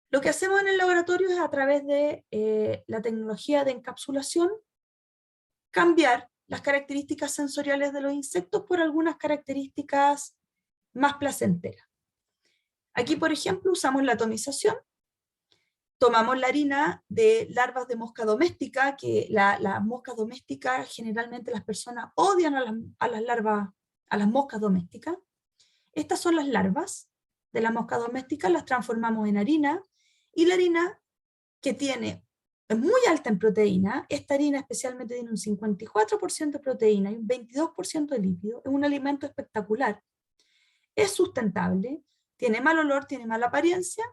Lo que hacemos en el laboratorio es, a través de la tecnología de encapsulación, cambiar las características sensoriales de los insectos por algunas características más placenteras. Aquí, por ejemplo, usamos la atomización. Tomamos la harina de larvas de mosca doméstica, que las moscas domésticas, generalmente las personas odian a las larvas, a las moscas domésticas. Estas son las larvas de la mosca doméstica, las transformamos en harina, y la harina, que es muy alta en proteína, esta harina especialmente tiene un 54% de proteína y un 22% de lípido, es un alimento espectacular, es sustentable, tiene mal olor, tiene mala apariencia.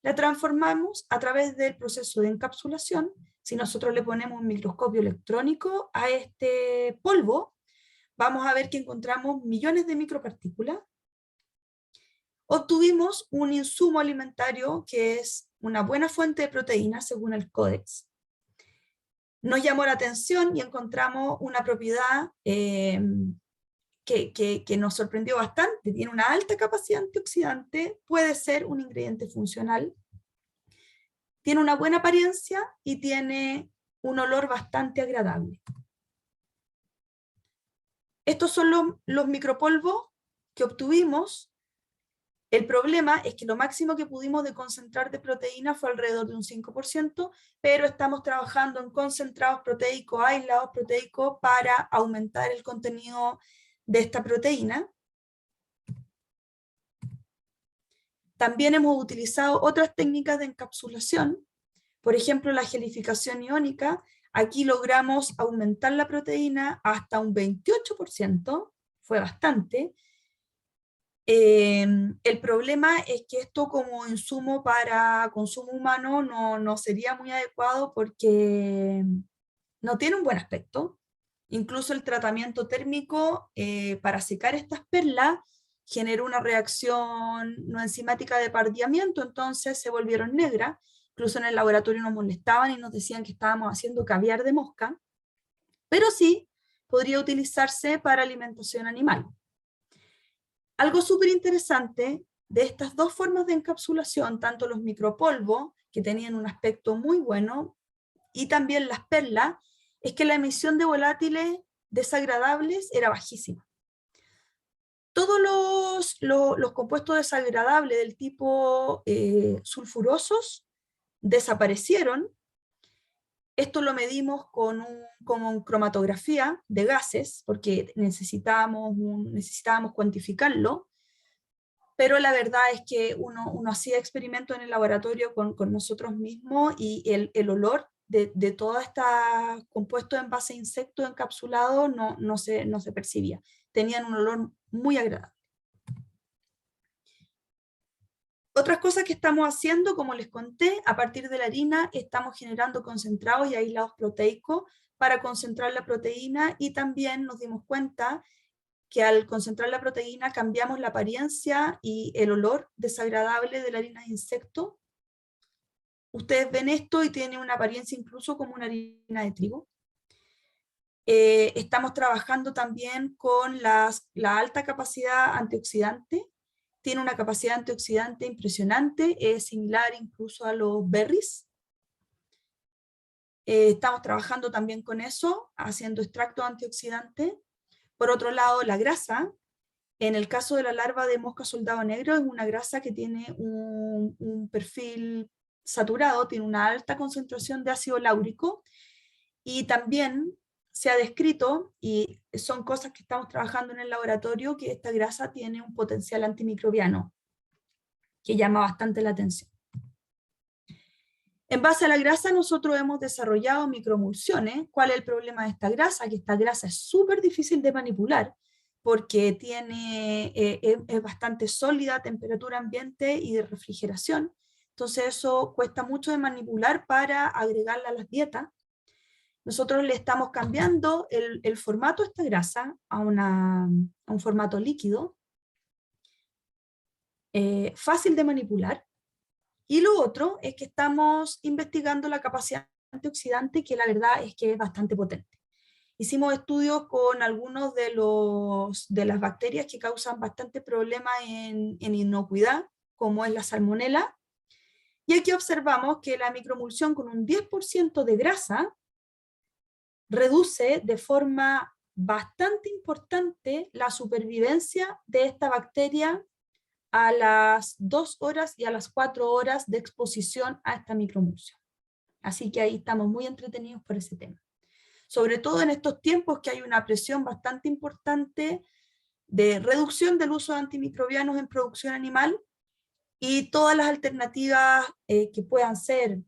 La transformamos a través del proceso de encapsulación. Si nosotros le ponemos un microscopio electrónico a este polvo, vamos a ver que encontramos millones de micropartículas. Obtuvimos un insumo alimentario que es una buena fuente de proteínas según el Codex. Nos llamó la atención y encontramos una propiedad que nos sorprendió bastante. Tiene una alta capacidad antioxidante, puede ser un ingrediente funcional, tiene una buena apariencia y tiene un olor bastante agradable. Estos son los micropolvos que obtuvimos. El problema es que lo máximo que pudimos de concentrar de proteína fue alrededor de un 5%, pero estamos trabajando en concentrados proteicos, aislados proteicos, para aumentar el contenido de esta proteína. También hemos utilizado otras técnicas de encapsulación, por ejemplo, la gelificación iónica. Aquí logramos aumentar la proteína hasta un 28%, fue bastante. El problema es que esto como insumo para consumo humano no sería muy adecuado porque no tiene un buen aspecto. Incluso el tratamiento térmico para secar estas perlas generó una reacción no enzimática de pardeamiento, entonces se volvieron negras. Incluso en el laboratorio nos molestaban y nos decían que estábamos haciendo caviar de mosca, pero sí podría utilizarse para alimentación animal. Algo súper interesante de estas dos formas de encapsulación, tanto los micropolvos, que tenían un aspecto muy bueno, y también las perlas, es que la emisión de volátiles desagradables era bajísima. Todos los compuestos desagradables del tipo sulfurosos desaparecieron. Esto lo medimos con cromatografía de gases, porque necesitábamos cuantificarlo, pero la verdad es que uno hacía experimentos en el laboratorio con nosotros mismos y el olor de todos estos compuestos en base a insectos encapsulados no se percibía. Tenían un olor muy agradable. Otras cosas que estamos haciendo, como les conté, a partir de la harina estamos generando concentrados y aislados proteicos para concentrar la proteína, y también nos dimos cuenta que al concentrar la proteína cambiamos la apariencia y el olor desagradable de la harina de insecto. Ustedes ven esto y tiene una apariencia incluso como una harina de trigo. Estamos trabajando también con la alta capacidad antioxidante. Tiene una capacidad antioxidante impresionante, es similar incluso a los berries. Estamos trabajando también con eso, haciendo extractos antioxidantes. Por otro lado, la grasa, en el caso de la larva de mosca soldado negro, es una grasa que tiene un perfil saturado, tiene una alta concentración de ácido láurico, y también se ha descrito, y son cosas que estamos trabajando en el laboratorio, que esta grasa tiene un potencial antimicrobiano que llama bastante la atención. En base a la grasa nosotros hemos desarrollado microemulsiones. ¿Cuál es el problema de esta grasa? Que esta grasa es súper difícil de manipular porque es bastante sólida a temperatura ambiente y de refrigeración. Entonces eso cuesta mucho de manipular para agregarla a las dietas. Nosotros le estamos cambiando el formato de esta grasa a un formato líquido, fácil de manipular. Y lo otro es que estamos investigando la capacidad antioxidante, que la verdad es que es bastante potente. Hicimos estudios con algunos de las bacterias que causan bastante problema en inocuidad, como es la salmonela, y aquí observamos que la microemulsión con un 10% de grasa reduce de forma bastante importante la supervivencia de esta bacteria a las 2 horas y a las 4 horas de exposición a esta microemulsión. Así que ahí estamos muy entretenidos por ese tema. Sobre todo en estos tiempos que hay una presión bastante importante de reducción del uso de antimicrobianos en producción animal, y todas las alternativas que puedan ser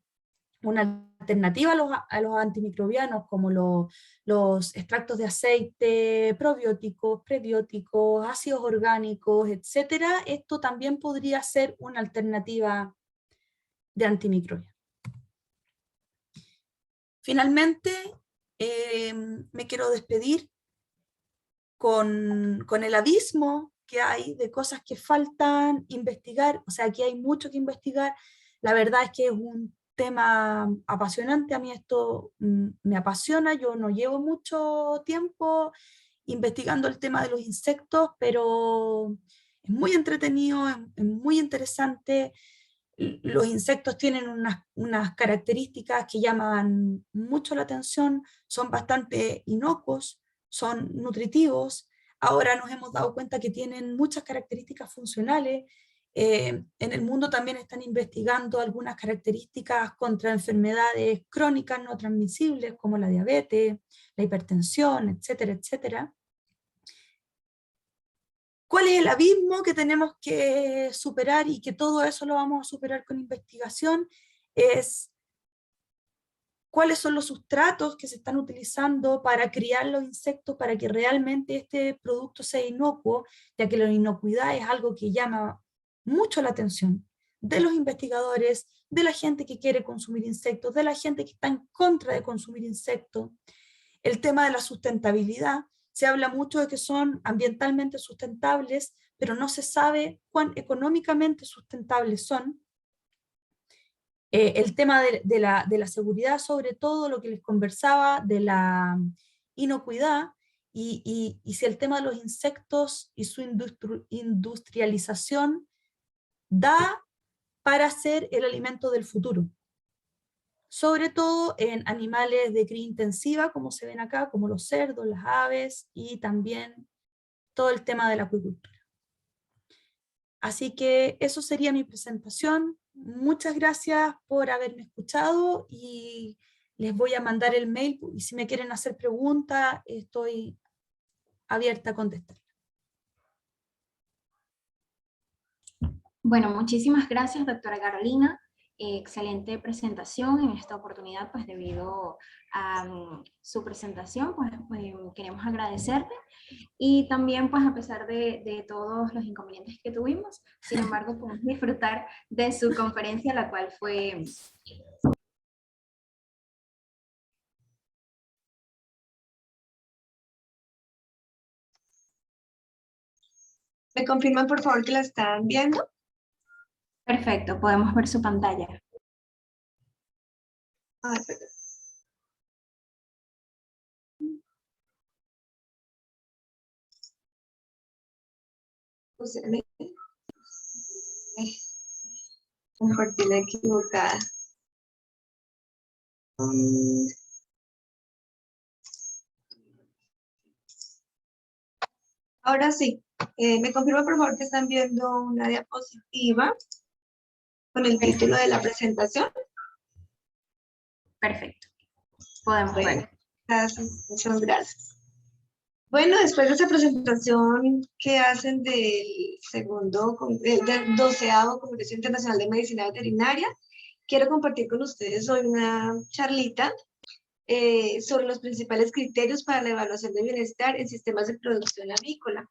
una alternativa a los antimicrobianos, como los extractos de aceite, probióticos, prebióticos, ácidos orgánicos, etcétera. Esto también podría ser una alternativa de antimicrobiano. Finalmente, me quiero despedir con el abismo que hay de cosas que faltan investigar. O sea, aquí hay mucho que investigar. La verdad es que es un tema apasionante. A mí esto me apasiona. Yo no llevo mucho tiempo investigando el tema de los insectos, pero es muy entretenido, es muy interesante. Los insectos tienen unas características que llaman mucho la atención, son bastante inocuos, son nutritivos. Ahora nos hemos dado cuenta que tienen muchas características funcionales. En el mundo también están investigando algunas características contra enfermedades crónicas no transmisibles, como la diabetes, la hipertensión, etcétera, etcétera. ¿Cuál es el abismo que tenemos que superar y que todo eso lo vamos a superar con investigación? Es cuáles son los sustratos que se están utilizando para criar los insectos para que realmente este producto sea inocuo, ya que la inocuidad es algo que llama mucho la atención de los investigadores, de la gente que quiere consumir insectos, de la gente que está en contra de consumir insectos. El tema de la sustentabilidad, se habla mucho de que son ambientalmente sustentables, pero no se sabe cuán económicamente sustentables son. El tema de la seguridad, sobre todo lo que les conversaba, de la inocuidad, y si el tema de los insectos y su industrialización da para ser el alimento del futuro. Sobre todo en animales de cría intensiva, como se ven acá, como los cerdos, las aves, y también todo el tema de la acuicultura. Así que eso sería mi presentación. Muchas gracias por haberme escuchado y les voy a mandar el mail y si me quieren hacer preguntas, estoy abierta a contestar. Bueno, muchísimas gracias, doctora Carolina. Excelente presentación. En esta oportunidad, pues debido a su presentación, pues queremos agradecerte. Y también, pues a pesar de todos los inconvenientes que tuvimos, sin embargo, podemos disfrutar de su conferencia, la cual fue... ¿Me confirman, por favor, que la están viendo? Perfecto, podemos ver su pantalla. Ah, perdón. Compartí la equivocada. Ahora sí, me confirma por favor que están viendo una diapositiva con el título de la presentación. Perfecto, podemos ver. Gracias, muchas gracias. Bueno, después de esa presentación que hacen del del 12º Congreso Internacional de Medicina Veterinaria, quiero compartir con ustedes hoy una charlita sobre los principales criterios para la evaluación de bienestar en sistemas de producción avícola.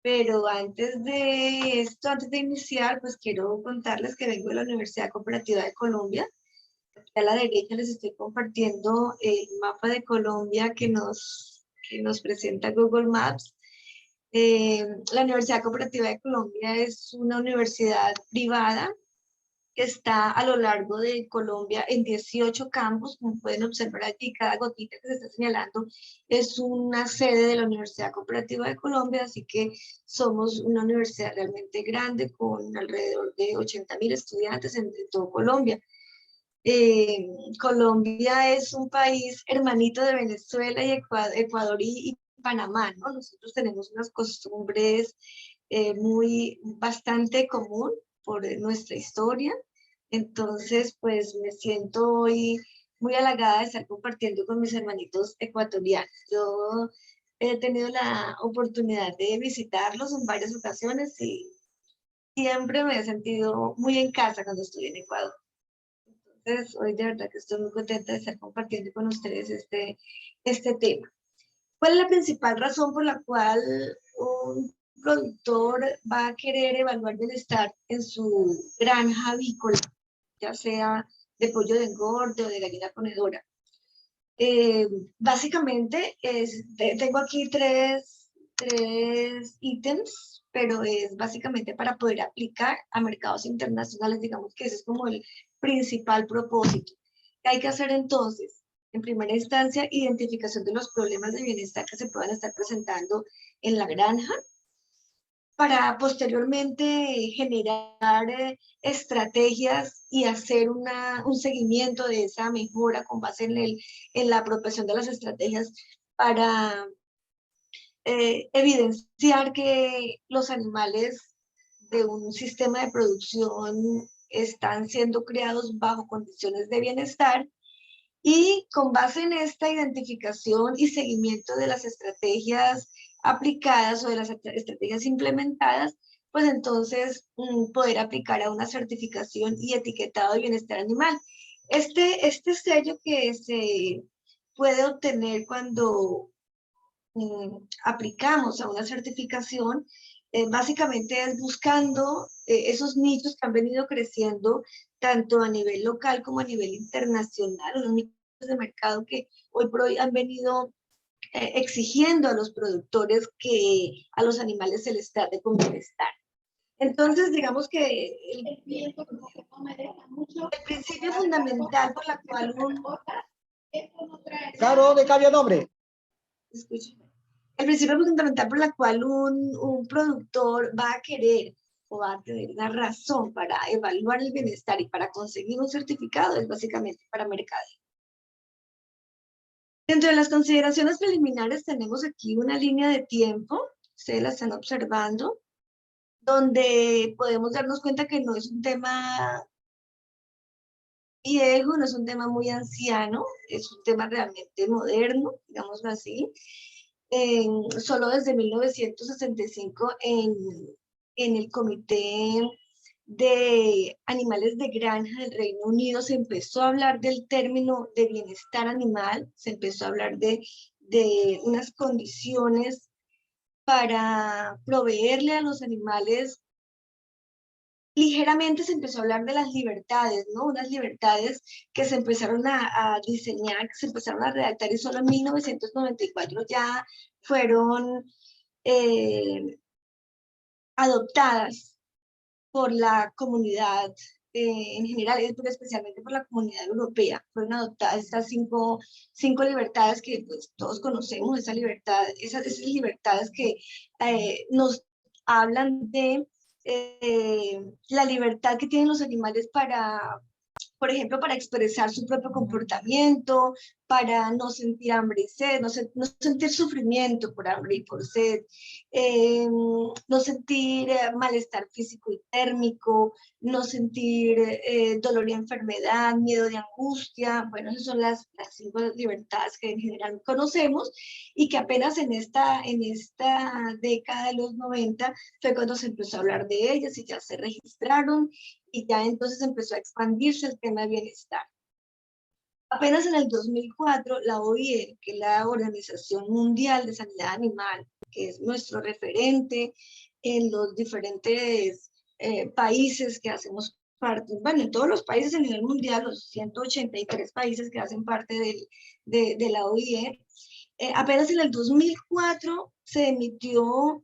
Pero antes de esto, antes de iniciar, pues quiero contarles que vengo de la Universidad Cooperativa de Colombia. Aquí a la derecha les estoy compartiendo el mapa de Colombia que nos presenta Google Maps. La Universidad Cooperativa de Colombia es una universidad privada que está a lo largo de Colombia en 18 campus. Como pueden observar aquí, cada gotita que se está señalando es una sede de la Universidad Cooperativa de Colombia, así que somos una universidad realmente grande con alrededor de 80.000 estudiantes en todo Colombia. Colombia es un país hermanito de Venezuela y Ecuador y Panamá, ¿no? Nosotros tenemos unas costumbres bastante común por nuestra historia. Entonces, pues me siento hoy muy halagada de estar compartiendo con mis hermanitos ecuatorianos. Yo he tenido la oportunidad de visitarlos en varias ocasiones y siempre me he sentido muy en casa cuando estoy en Ecuador. Entonces, hoy de verdad que estoy muy contenta de estar compartiendo con ustedes este tema. ¿Cuál es la principal razón por la cual un productor va a querer evaluar bienestar en su granja avícola, ya sea de pollo de engorde o de gallina ponedora? Básicamente, tengo aquí tres ítems, pero es básicamente para poder aplicar a mercados internacionales. Digamos que ese es como el principal propósito. ¿Qué hay que hacer entonces? En primera instancia, identificación de los problemas de bienestar que se puedan estar presentando en la granja, para posteriormente generar estrategias y hacer un seguimiento de esa mejora con base en la apropiación de las estrategias para evidenciar que los animales de un sistema de producción están siendo criados bajo condiciones de bienestar. Y con base en esta identificación y seguimiento de las estrategias aplicadas o de las estrategias implementadas, pues entonces poder aplicar a una certificación y etiquetado de bienestar animal. Este sello que se puede obtener cuando aplicamos a una certificación, básicamente es buscando esos nichos que han venido creciendo tanto a nivel local como a nivel internacional, unos nichos de mercado que hoy por hoy han venido exigiendo a los productores que a los animales se les trate con bienestar. Entonces, digamos que el principio fundamental por la cual Claro, de cambio de nombre. El principio fundamental por la cual un productor va a querer o va a tener una razón para evaluar el bienestar y para conseguir un certificado es básicamente para mercadeo. Dentro de las consideraciones preliminares tenemos aquí una línea de tiempo, ustedes la están observando, donde podemos darnos cuenta que no es un tema viejo, no es un tema muy anciano, es un tema realmente moderno, digámoslo así. Solo desde 1965 en el Comité de Animales de Granja del Reino Unido se empezó a hablar del término de bienestar animal, se empezó a hablar de unas condiciones para proveerle a los animales. Ligeramente se empezó a hablar de las libertades, ¿no? Unas libertades que se empezaron a diseñar, que se empezaron a redactar y solo en 1994 ya fueron adoptadas por la comunidad en general, pero especialmente por la comunidad europea. Fueron adoptadas estas cinco libertades que pues, todos conocemos, esas libertades que nos hablan de la libertad que tienen los animales para, por ejemplo, para expresar su propio comportamiento, para no sentir hambre y sed, no sentir sufrimiento por hambre y por sed, no sentir malestar físico y térmico, no sentir dolor y enfermedad, miedo y angustia. Bueno, esas son las 5 libertades que en general conocemos y que apenas en esta década de los 90 fue cuando se empezó a hablar de ellas y ya se registraron y ya entonces empezó a expandirse el tema de bienestar. Apenas en el 2004, la OIE, que es la Organización Mundial de Sanidad Animal, que es nuestro referente en los diferentes países que hacemos parte, bueno, en todos los países a nivel mundial, los 183 países que hacen parte de la OIE, apenas en el 2004 se emitió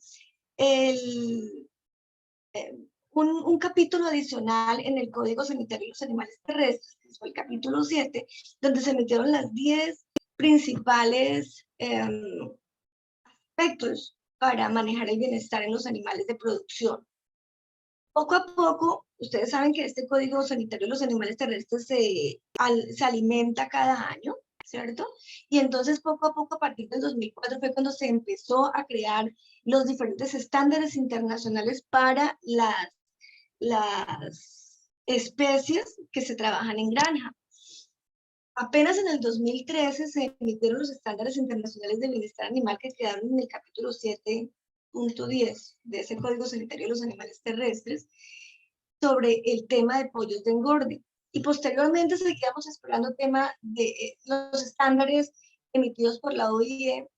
un capítulo adicional en el Código Sanitario de los Animales Terrestres, que fue el capítulo 7, donde se emitieron las 10 principales aspectos para manejar el bienestar en los animales de producción. Poco a poco, ustedes saben que este Código Sanitario de los Animales Terrestres se alimenta cada año, ¿cierto? Y entonces poco a poco, a partir del 2004, fue cuando se empezó a crear los diferentes estándares internacionales para las especies que se trabajan en granja. Apenas en el 2013 se emitieron los estándares internacionales de bienestar animal que quedaron en el capítulo 7.10 de ese Código Sanitario de los Animales Terrestres sobre el tema de pollos de engorde. Y posteriormente seguíamos explorando el tema de los estándares emitidos por la OIE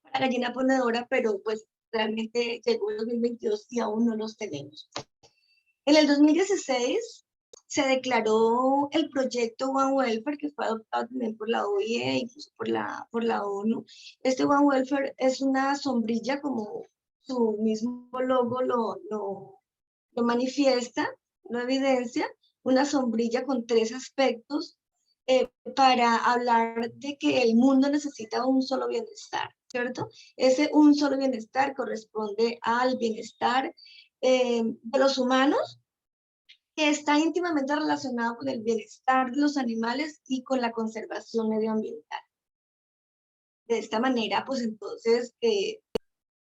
para gallina ponedora, pero pues realmente llegó el 2022 y aún no los tenemos. En el 2016 se declaró el proyecto One Welfare, que fue adoptado también por la OIE, incluso por la ONU. Este One Welfare es una sombrilla, como su mismo logo lo manifiesta, lo evidencia, una sombrilla con 3 aspectos para hablar de que el mundo necesita un solo bienestar, ¿cierto? Ese un solo bienestar corresponde al bienestar de los humanos, que está íntimamente relacionado con el bienestar de los animales y con la conservación medioambiental. De esta manera, pues entonces,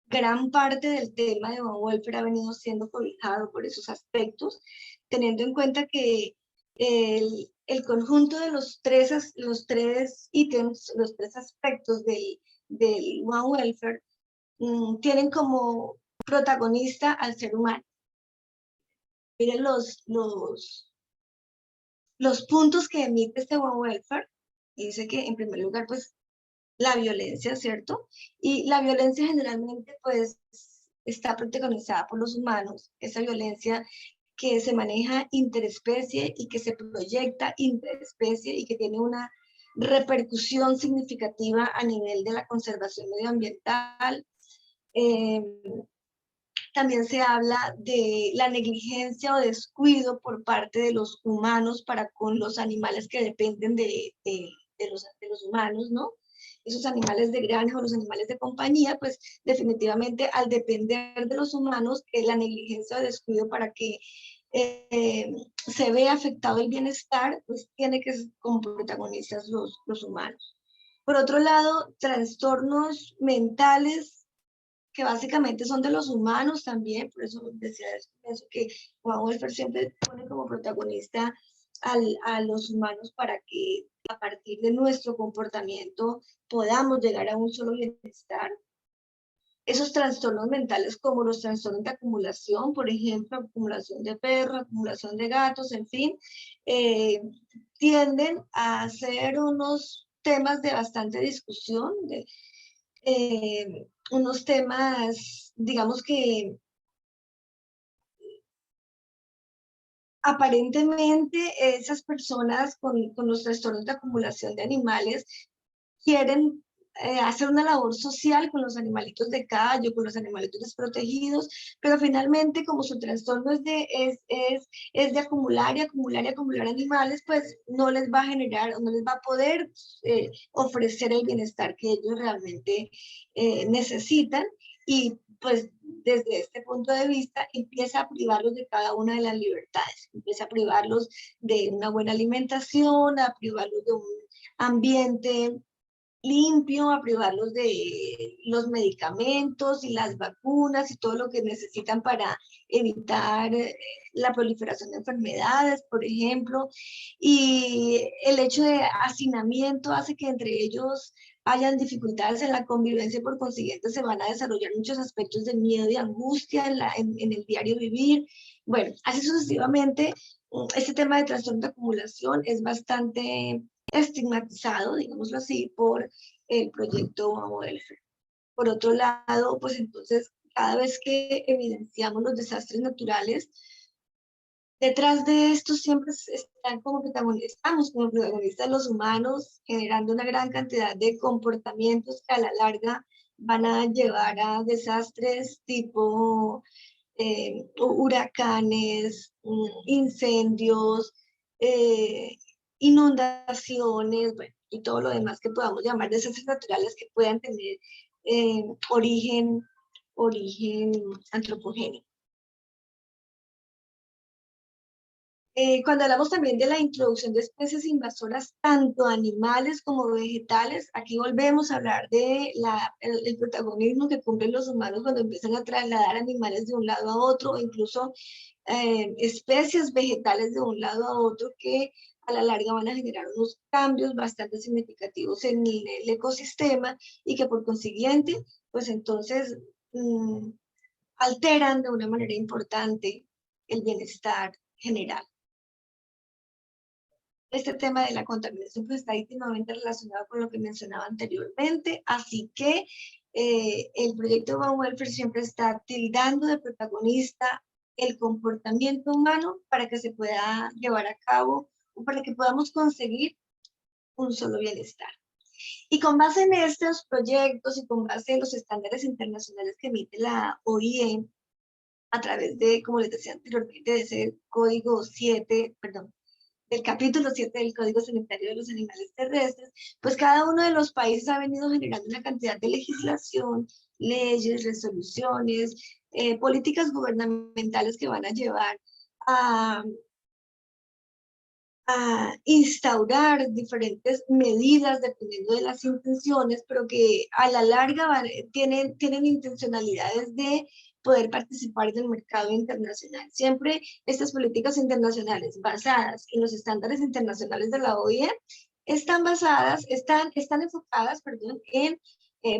gran parte del tema de One Welfare ha venido siendo cobijado por esos aspectos, teniendo en cuenta que el conjunto de los tres ítems, los 3 aspectos del One Welfare tienen como protagonista al ser humano. Miren los puntos que emite este One Welfare. Dice que en primer lugar, pues, la violencia, ¿cierto? Y la violencia generalmente, pues, está protagonizada por los humanos. Esa violencia que se maneja interespecie y que se proyecta interespecie y que tiene una repercusión significativa a nivel de la conservación medioambiental. También se habla de la negligencia o descuido por parte de los humanos para con los animales que dependen de los humanos, ¿no? Esos animales de granja o los animales de compañía, pues definitivamente al depender de los humanos, la negligencia o descuido para que se vea afectado el bienestar, pues tiene que ser como protagonistas los humanos. Por otro lado, trastornos mentales que básicamente son de los humanos también, por eso decía eso, que Juan Welfare siempre pone como protagonista a los humanos para que a partir de nuestro comportamiento podamos llegar a un solo bienestar. Esos trastornos mentales como los trastornos de acumulación, por ejemplo, acumulación de perros, acumulación de gatos, en fin, tienden a ser unos temas de bastante discusión, unos temas, digamos que aparentemente esas personas con los trastornos de acumulación de animales quieren hacer una labor social con los animalitos de calle, con los animalitos desprotegidos, pero finalmente como su trastorno es de acumular y acumular y acumular animales, pues no les va a generar, no les va a poder ofrecer el bienestar que ellos realmente necesitan, y pues desde este punto de vista empieza a privarlos de cada una de las libertades, empieza a privarlos de una buena alimentación, a privarlos de un ambiente limpio, a privarlos de los medicamentos y las vacunas y todo lo que necesitan para evitar la proliferación de enfermedades, por ejemplo. Y el hecho de hacinamiento hace que entre ellos hayan dificultades en la convivencia, por consiguiente se van a desarrollar muchos aspectos de miedo y angustia en el diario vivir. Bueno, así sucesivamente, este tema de trastorno de acumulación es bastante estigmatizado, digámoslo así, por el proyecto One Welfare. Por otro lado, pues entonces, cada vez que evidenciamos los desastres naturales, detrás de esto siempre están como protagonistas los humanos, generando una gran cantidad de comportamientos que a la larga van a llevar a desastres tipo huracanes, incendios, inundaciones, bueno, y todo lo demás que podamos llamar desastres naturales que puedan tener origen antropogénico. Cuando hablamos también de la introducción de especies invasoras, tanto animales como vegetales, aquí volvemos a hablar de el protagonismo que cumplen los humanos cuando empiezan a trasladar animales de un lado a otro, o incluso especies vegetales de un lado a otro que a la larga van a generar unos cambios bastante significativos en el ecosistema y que por consiguiente, pues entonces alteran de una manera importante el bienestar general. Este tema de la contaminación pues está íntimamente relacionado con lo que mencionaba anteriormente, así que el proyecto One Welfare siempre está tildando de protagonista el comportamiento humano para que se pueda llevar a cabo o para que podamos conseguir un solo bienestar. Y con base en estos proyectos y con base en los estándares internacionales que emite la OIE a través de, como les decía anteriormente, de ese código 7, perdón, del capítulo 7 del Código Sanitario de los Animales Terrestres, pues cada uno de los países ha venido generando una cantidad de legislación, leyes, resoluciones, políticas gubernamentales que van a llevar a instaurar diferentes medidas dependiendo de las intenciones, pero que a la larga tienen intencionalidades de poder participar en el mercado internacional. Siempre estas políticas internacionales basadas en los estándares internacionales de la OIE están enfocadas, perdón, en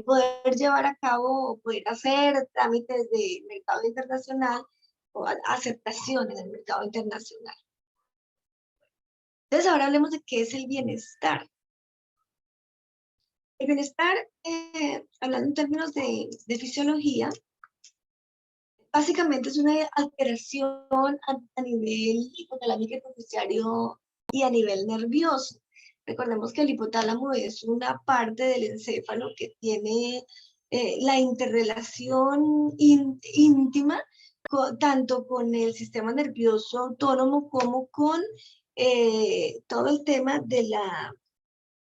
poder llevar a cabo o poder hacer trámites de mercado internacional o aceptación en el mercado internacional. Entonces ahora hablemos de qué es el bienestar. El bienestar, hablando en términos de fisiología, básicamente es una alteración a nivel hipotalámico hipoficiario y a nivel nervioso. Recordemos que el hipotálamo es una parte del encéfalo que tiene la interrelación íntima tanto con el sistema nervioso autónomo como con todo el tema de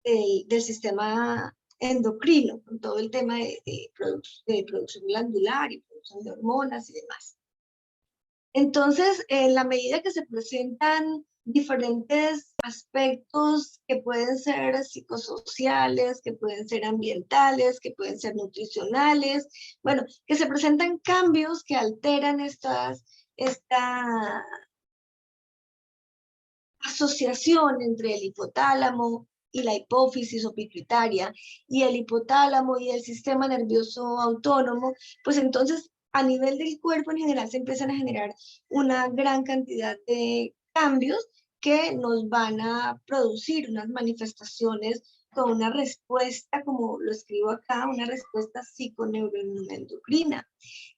del sistema endocrino, con todo el tema de producción glandular y producción de hormonas y demás. Entonces, en la medida que se presentan diferentes aspectos que pueden ser psicosociales, que pueden ser ambientales, que pueden ser nutricionales, bueno, que se presentan cambios que alteran esta asociación entre el hipotálamo y la hipófisis o pituitaria, y el hipotálamo y el sistema nervioso autónomo, pues entonces a nivel del cuerpo en general se empiezan a generar una gran cantidad de cambios que nos van a producir unas manifestaciones con una respuesta, como lo escribo acá, una respuesta psiconeuroinmunendocrina.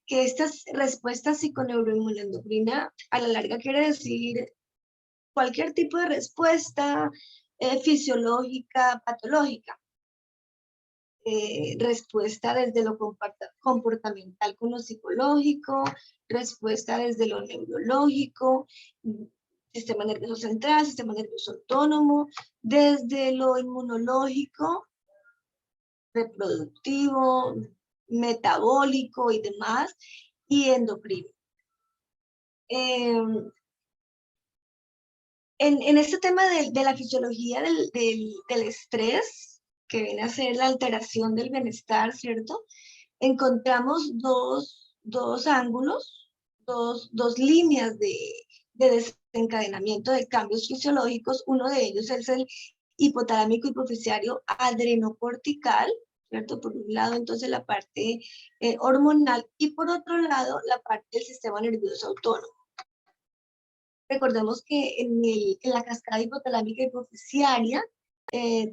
Que esta respuesta psiconeuroinmunendocrina a la larga quiere decir cualquier tipo de respuesta fisiológica, patológica. Respuesta desde lo comportamental con lo psicológico, respuesta desde lo neurológico, sistema nervioso central, sistema nervioso autónomo, desde lo inmunológico, reproductivo, metabólico y demás, y endocrino. En este tema de la fisiología del estrés, que viene a ser la alteración del bienestar, ¿cierto? Encontramos dos ángulos, dos líneas de desencadenamiento de cambios fisiológicos. Uno de ellos es el hipotalámico hipoficiario adrenocortical, ¿cierto? Por un lado, entonces, la parte hormonal, y por otro lado, la parte del sistema nervioso autónomo. Recordemos que en la cascada hipotalámica hipoficiaria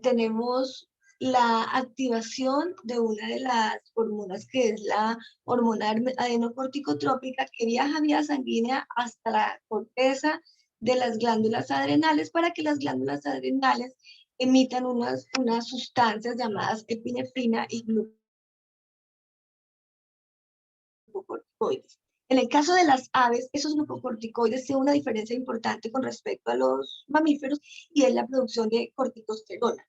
tenemos la activación de una de las hormonas, que es la hormona adenocorticotrópica, que viaja vía sanguínea hasta la corteza de las glándulas adrenales para que las glándulas adrenales emitan unas sustancias llamadas epinefrina y glucocorticoides. En el caso de las aves, esos glucocorticoides tienen una diferencia importante con respecto a los mamíferos, y es la producción de corticosterona.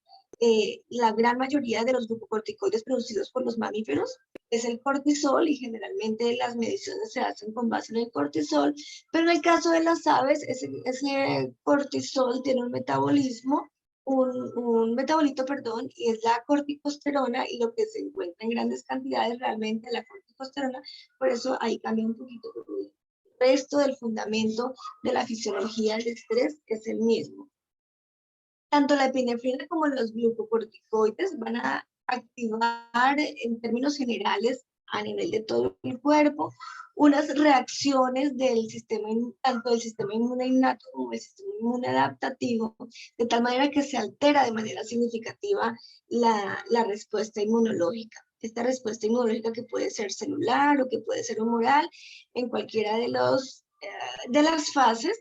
La gran mayoría de los glucocorticoides producidos por los mamíferos es el cortisol, y generalmente las mediciones se hacen con base en el cortisol, pero en el caso de las aves, ese cortisol tiene un metabolismo, un metabolito, perdón, y es la corticosterona, y lo que se encuentra en grandes cantidades realmente la corticosterona. Por eso ahí cambia un poquito. El resto del fundamento de la fisiología del estrés es el mismo. Tanto la epinefrina como los glucocorticoides van a activar, en términos generales, a nivel de todo el cuerpo, unas reacciones tanto del sistema inmune innato como del sistema inmune adaptativo, de tal manera que se altera de manera significativa la respuesta inmunológica. Esta respuesta inmunológica, que puede ser celular o que puede ser humoral, en cualquiera de las fases,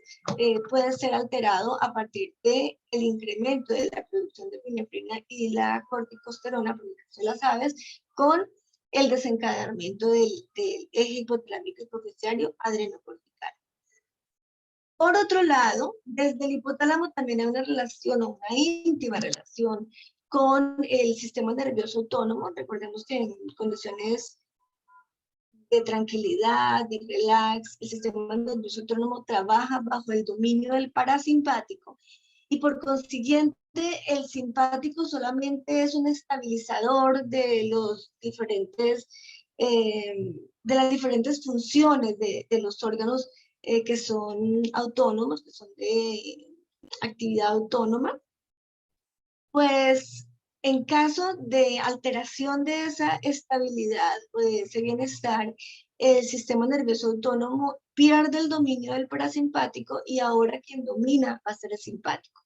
puede ser alterado a partir del incremento de la producción de epinefrina y la corticosterona, por el caso de las aves, con el desencadenamiento del eje hipotalámico hipoficiario adrenocortical. Por otro lado, desde el hipotálamo también hay una relación, o una íntima relación, con el sistema nervioso autónomo. Recordemos que en condiciones de tranquilidad, de relax, el sistema nervioso autónomo trabaja bajo el dominio del parasimpático, y por consiguiente el simpático solamente es un estabilizador de los diferentes, de las diferentes funciones de los órganos que son autónomos, que son de actividad autónoma. Pues En caso de alteración de esa estabilidad o de ese bienestar, el sistema nervioso autónomo pierde el dominio del parasimpático y ahora quien domina va a ser el simpático.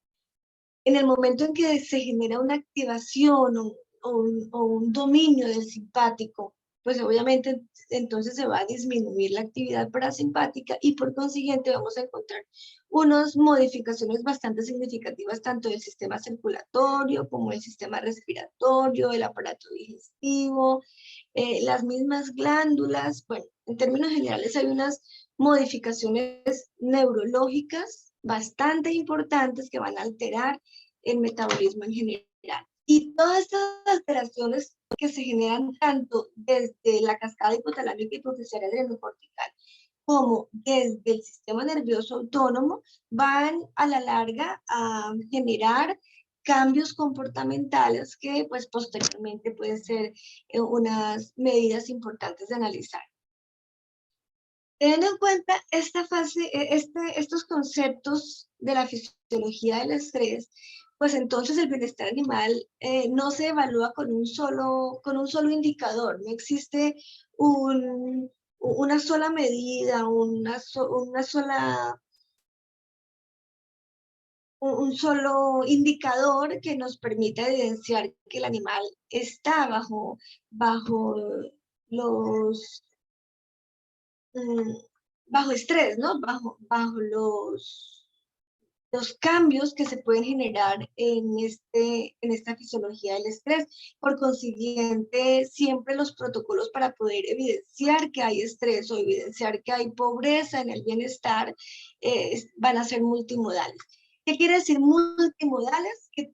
En el momento en que se genera una activación o un dominio del simpático, pues obviamente entonces se va a disminuir la actividad parasimpática y por consiguiente vamos a encontrar unas modificaciones bastante significativas tanto del sistema circulatorio como el sistema respiratorio, el aparato digestivo, las mismas glándulas. Bueno, en términos generales hay unas modificaciones neurológicas bastante importantes que van a alterar el metabolismo en general. Y todas estas alteraciones que se generan tanto desde la cascada hipotalámica hipofisiaria adrenocortical como desde el sistema nervioso autónomo van a la larga a generar cambios comportamentales que pues posteriormente pueden ser unas medidas importantes de analizar. Teniendo en cuenta esta fase, estos conceptos de la fisiología del estrés, pues entonces el bienestar animal no se evalúa con un solo indicador, no existe una sola medida, un solo indicador que nos permita evidenciar que el animal está bajo estrés, ¿no? Bajo los cambios que se pueden generar en esta fisiología del estrés. Por consiguiente, siempre los protocolos para poder evidenciar que hay estrés o evidenciar que hay pobreza en el bienestar van a ser multimodales. ¿Qué quiere decir multimodales? Que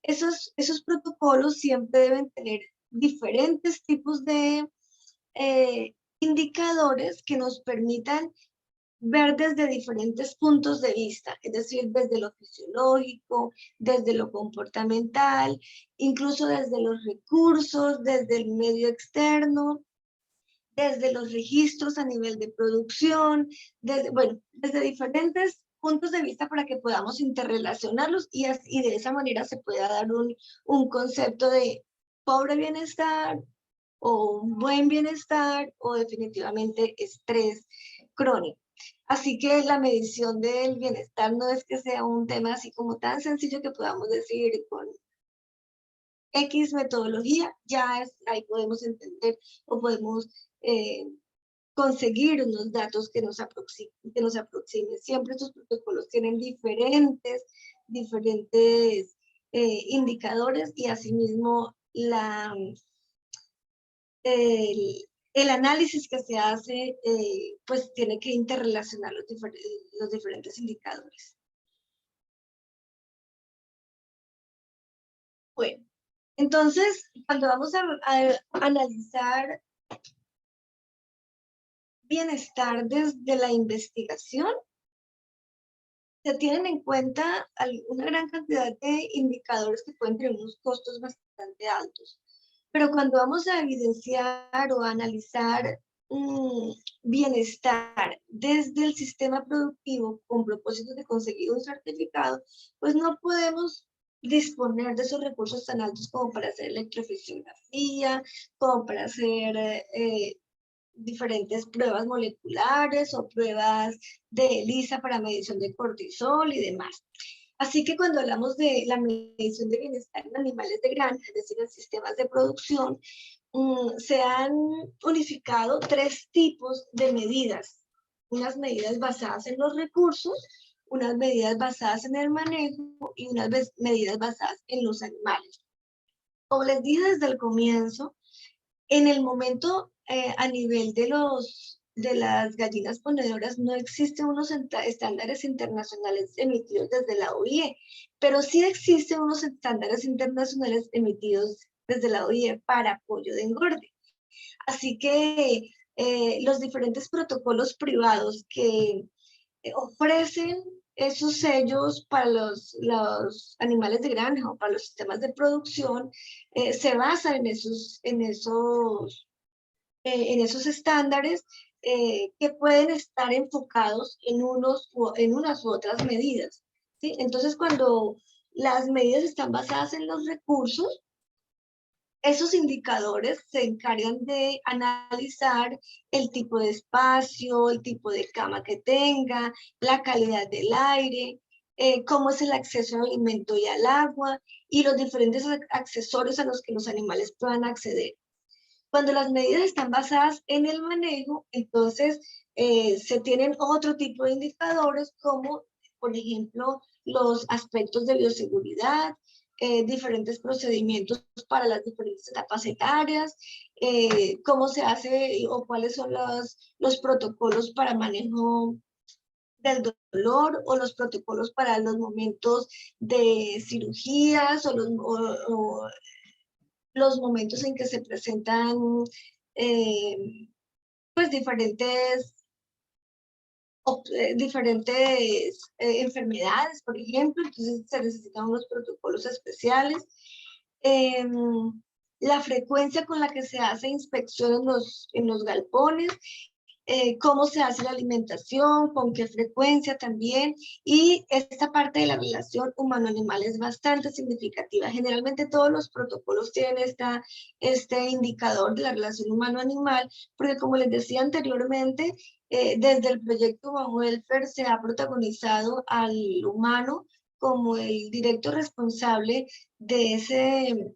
esos protocolos siempre deben tener diferentes tipos de indicadores que nos permitan ver desde diferentes puntos de vista, es decir, desde lo fisiológico, desde lo comportamental, incluso desde los recursos, desde el medio externo, desde los registros a nivel de producción, desde diferentes puntos de vista para que podamos interrelacionarlos y de esa manera se pueda dar un concepto de pobre bienestar o buen bienestar o definitivamente estrés crónico. Así que la medición del bienestar no es que sea un tema así como tan sencillo que podamos decir con X metodología, ahí podemos entender o podemos conseguir unos datos que nos aproximen. Siempre estos protocolos tienen diferentes indicadores y asimismo el análisis que se hace pues tiene que interrelacionar los diferentes indicadores. Bueno, entonces cuando vamos a analizar bienestar desde la investigación, se tienen en cuenta una gran cantidad de indicadores que pueden tener unos costos bastante altos. Pero cuando vamos a evidenciar o a analizar bienestar desde el sistema productivo con propósito de conseguir un certificado, pues no podemos disponer de esos recursos tan altos como para hacer electrofisiografía, como para hacer diferentes pruebas moleculares o pruebas de ELISA para medición de cortisol y demás. Así que cuando hablamos de la medición de bienestar en animales de granja, es decir, en sistemas de producción, se han unificado 3 tipos de medidas. Unas medidas basadas en los recursos, unas medidas basadas en el manejo y unas medidas basadas en los animales. Como les dije desde el comienzo, en el momento a nivel de las gallinas ponedoras no existen unos estándares internacionales emitidos desde la OIE, pero sí existen unos estándares internacionales emitidos desde la OIE para pollo de engorde. Así que los diferentes protocolos privados que ofrecen esos sellos para los animales de granja o para los sistemas de producción se basan en esos estándares que pueden estar enfocados en unas u otras medidas, ¿sí? Entonces, cuando las medidas están basadas en los recursos, Esos indicadores se encargan de analizar el tipo de espacio, el tipo de cama que tenga, la calidad del aire, cómo es el acceso al alimento y al agua, y los diferentes accesorios a los que los animales puedan acceder. Cuando las medidas están basadas en el manejo, entonces se tienen otro tipo de indicadores como, por ejemplo, los aspectos de bioseguridad, diferentes procedimientos para las diferentes etapas etarias, cómo se hace o cuáles son los protocolos para manejo del dolor o los protocolos para los momentos de cirugías o los momentos en que se presentan pues diferentes enfermedades, por ejemplo, entonces se necesitan unos protocolos especiales. La frecuencia con la que se hace inspección en los galpones, cómo se hace la alimentación, con qué frecuencia también, y esta parte de la relación humano-animal es bastante significativa. Generalmente todos los protocolos tienen este indicador de la relación humano-animal, porque como les decía anteriormente, desde el proyecto Human Welfare se ha protagonizado al humano como el directo responsable de ese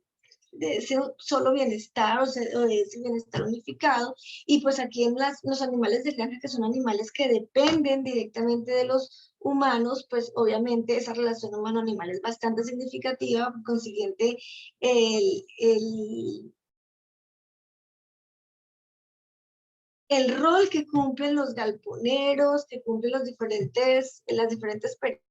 solo bienestar o de ese bienestar unificado, y pues aquí en los animales de granja, que son animales que dependen directamente de los humanos, pues obviamente esa relación humano-animal es bastante significativa. Por consiguiente, el rol que cumplen los galponeros, que cumplen las diferentes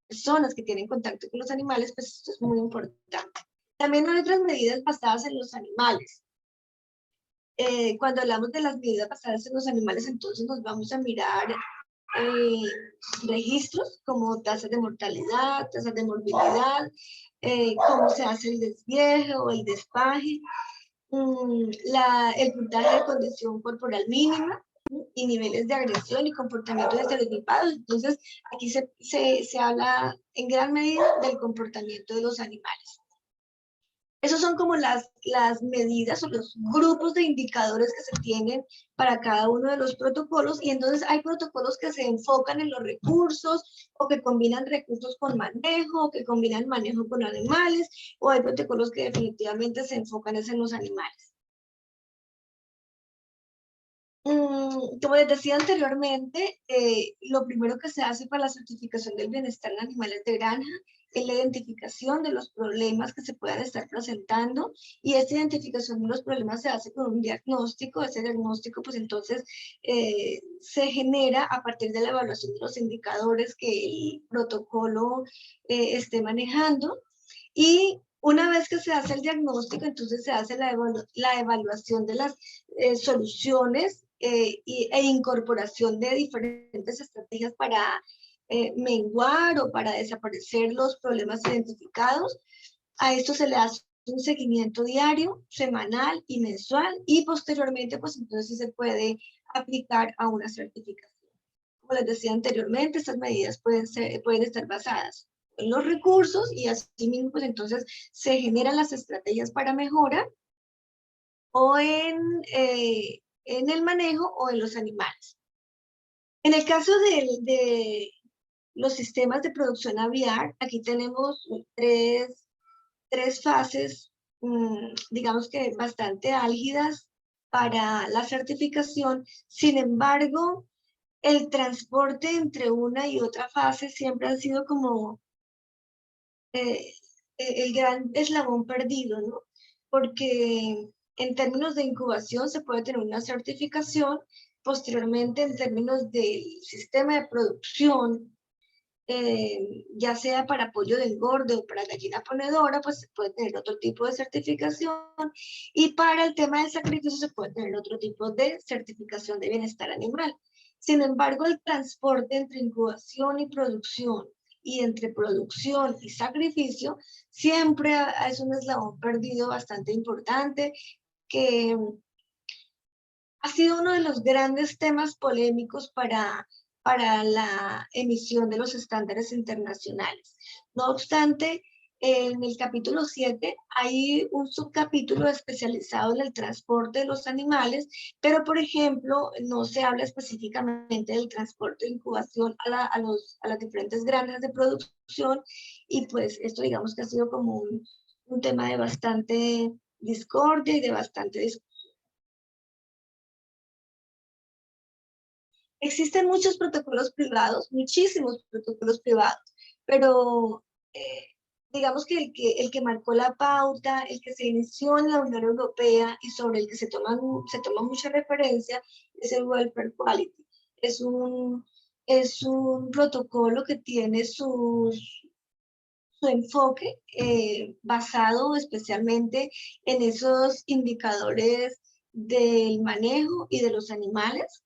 personas que tienen contacto con los animales, pues esto es muy importante. También hay otras medidas basadas en los animales. Cuando hablamos de las medidas basadas en los animales, entonces nos vamos a mirar registros como tasas de mortalidad, tasas de morbilidad, cómo se hace el desvieje o el despaje, el puntaje de condición corporal mínima y niveles de agresión y comportamientos estereotipados. Entonces, aquí se habla en gran medida del comportamiento de los animales. Esos son como las medidas o los grupos de indicadores que se tienen para cada uno de los protocolos, y entonces hay protocolos que se enfocan en los recursos o que combinan recursos con manejo, o que combinan manejo con animales, o hay protocolos que definitivamente se enfocan en los animales. Como les decía anteriormente, lo primero que se hace para la certificación del bienestar en animales de granja es la identificación de los problemas que se puedan estar presentando, y esta identificación de los problemas se hace con un diagnóstico. Ese diagnóstico pues entonces se genera a partir de la evaluación de los indicadores que el protocolo esté manejando, y una vez que se hace el diagnóstico, entonces se hace la evaluación de las soluciones e incorporación de diferentes estrategias para menguar o para desaparecer los problemas identificados. A esto se le hace un seguimiento diario, semanal y mensual, y posteriormente pues entonces sí se puede aplicar a una certificación. Como les decía anteriormente, estas medidas pueden estar basadas en los recursos, y así mismo pues entonces se generan las estrategias para mejora, o en el manejo o en los animales. En el caso de los sistemas de producción aviar, aquí tenemos tres fases, digamos que bastante álgidas para la certificación. Sin embargo, el transporte entre una y otra fase siempre ha sido como el gran eslabón perdido, ¿no? Porque en términos de incubación se puede tener una certificación, posteriormente en términos del sistema de producción, ya sea para pollo de engorde o para gallina ponedora, pues se puede tener otro tipo de certificación, y para el tema del sacrificio se puede tener otro tipo de certificación de bienestar animal. Sin embargo, el transporte entre incubación y producción, y entre producción y sacrificio, siempre es un eslabón perdido bastante importante, que ha sido uno de los grandes temas polémicos para la emisión de los estándares internacionales. No obstante, en el capítulo 7 hay un subcapítulo especializado en el transporte de los animales, pero por ejemplo no se habla específicamente del transporte de incubación a las diferentes granjas de producción, y pues esto digamos que ha sido como un tema de bastante discordia y de bastante discusión. Existen muchos protocolos privados, muchísimos protocolos privados, pero digamos que el que marcó la pauta, el que se inició en la Unión Europea y sobre el que se toma mucha referencia es el Welfare Quality. Es un protocolo que tiene su enfoque basado especialmente en esos indicadores del manejo y de los animales,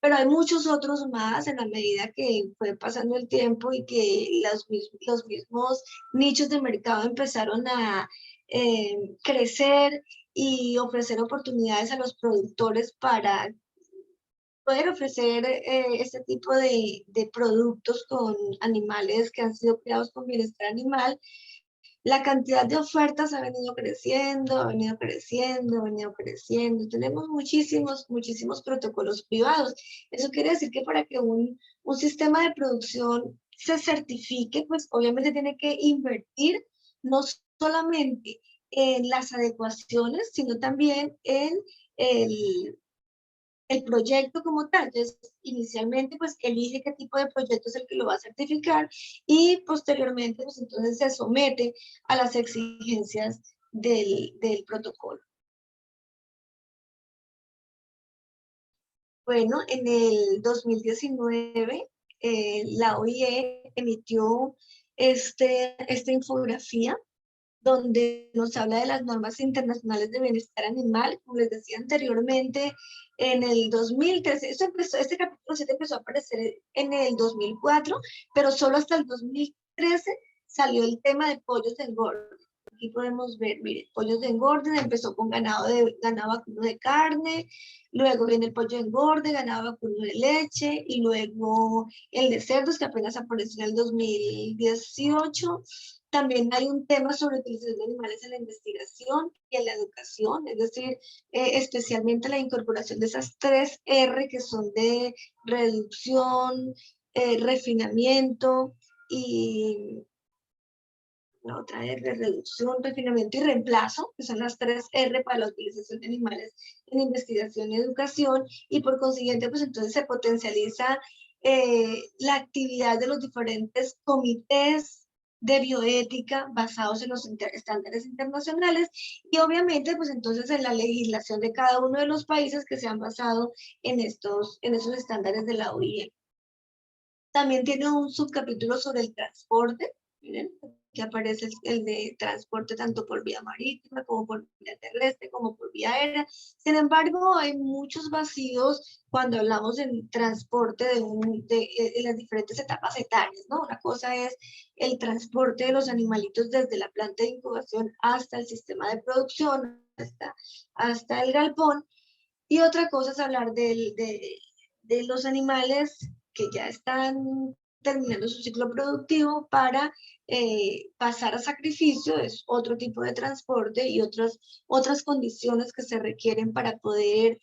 pero hay muchos otros más en la medida que fue pasando el tiempo y que los mismos nichos de mercado empezaron a crecer y ofrecer oportunidades a los productores para poder ofrecer este tipo de productos con animales que han sido criados con bienestar animal. La cantidad de ofertas ha venido creciendo, ha venido creciendo, ha venido creciendo. Tenemos muchísimos protocolos privados. Eso quiere decir que para que un sistema de producción se certifique, pues obviamente tiene que invertir no solamente en las adecuaciones, sino también en el proyecto como tal. Entonces, inicialmente, pues, elige qué tipo de proyecto es el que lo va a certificar y posteriormente, pues, entonces se somete a las exigencias del protocolo. Bueno, en el 2019, la OIE emitió esta infografía donde nos habla de las normas internacionales de bienestar animal. Como les decía anteriormente, en el 2013, este capítulo 7 empezó a aparecer en el 2004, pero solo hasta el 2013 salió el tema de pollos de engorde. Aquí podemos ver, miren, pollos de engorde, empezó con ganado vacuno de carne, luego viene el pollo de engorde, ganado vacuno de leche, y luego el de cerdos, que apenas apareció en el 2018. También hay un tema sobre utilización de animales en la investigación y en la educación, es decir, especialmente la incorporación de esas 3 R que son de reducción, refinamiento y la otra R, reducción, refinamiento y reemplazo, que son las 3 R para la utilización de animales en investigación y educación, y por consiguiente, pues entonces se potencializa la actividad de los diferentes comités de bioética basados en los estándares internacionales, y obviamente, pues entonces en la legislación de cada uno de los países que se han basado en esos estándares de la OIE. También tiene un subcapítulo sobre el transporte, miren, que aparece el de transporte tanto por vía marítima, como por vía terrestre, como por vía aérea. Sin embargo, hay muchos vacíos cuando hablamos en transporte de las diferentes etapas etarias, ¿no? Una cosa es el transporte de los animalitos desde la planta de incubación hasta el sistema de producción, hasta el galpón, y otra cosa es hablar de los animales que ya están terminando su ciclo productivo para pasar a sacrificio. Es otro tipo de transporte y otras condiciones que se requieren para poder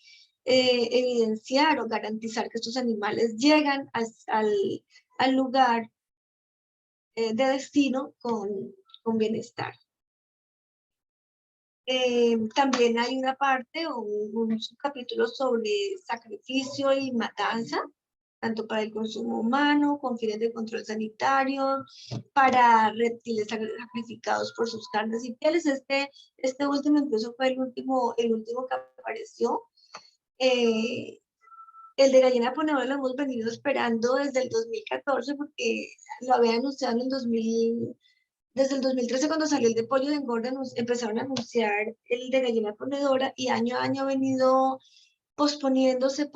evidenciar o garantizar que estos animales llegan al lugar de destino con bienestar. También hay una parte o un subcapítulo sobre sacrificio y matanza, tanto para el consumo humano, con fines de control sanitario, para reptiles sacrificados por sus carnes y pieles. Este último incluso fue el último que apareció. El de gallina ponedora lo hemos venido esperando desde el 2014, porque lo había anunciado en el desde el 2013, cuando salió el de pollo de engorde, empezaron a anunciar el de gallina ponedora, y año a año ha venido posponiéndose.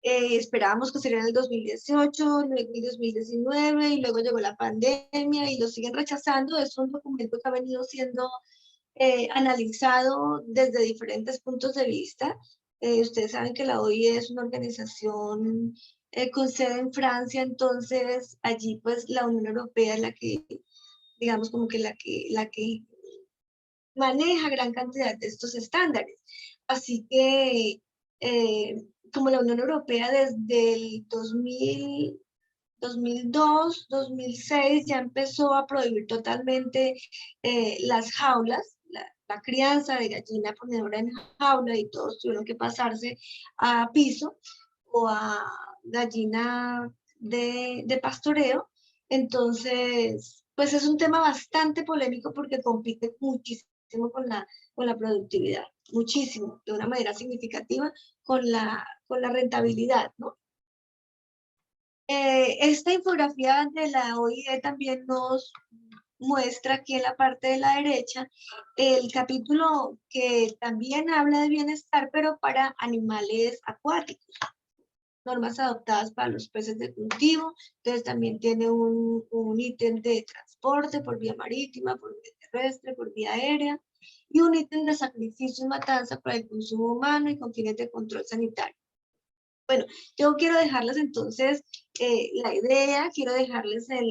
Esperábamos que sería en el 2018, luego el 2019, y luego llegó la pandemia y lo siguen rechazando. Es un documento que ha venido siendo analizado desde diferentes puntos de vista. Ustedes saben que la OIE es una organización con sede en Francia, entonces allí pues la Unión Europea es la que, digamos como que la que maneja gran cantidad de estos estándares. Así que como la Unión Europea desde el 2002, 2006 ya empezó a prohibir totalmente las jaulas, la crianza de gallina ponedora en jaula, y todos tuvieron que pasarse a piso o a gallina de pastoreo. Entonces, pues es un tema bastante polémico porque compite muchísimo con la productividad, muchísimo, de una manera significativa con la rentabilidad, ¿no? Esta infografía de la OIE también nos muestra aquí en la parte de la derecha el capítulo que también habla de bienestar, pero para animales acuáticos. Normas adoptadas para los peces de cultivo, entonces también tiene un ítem de transporte por vía marítima, por vía terrestre, por vía aérea, y un ítem de sacrificio y matanza para el consumo humano y con fines de control sanitario. Bueno, yo quiero dejarles entonces la idea, quiero dejarles el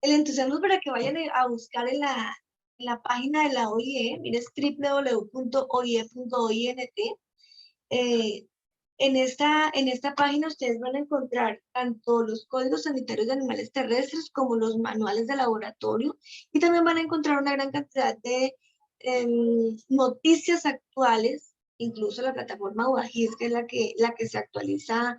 entusiasmo para que vayan a buscar en la página de la OIE, mire, es www.oie.int. En esta página ustedes van a encontrar tanto los códigos sanitarios de animales terrestres como los manuales de laboratorio, y también van a encontrar una gran cantidad de noticias actuales, incluso la plataforma UAGIS, que es la que se actualiza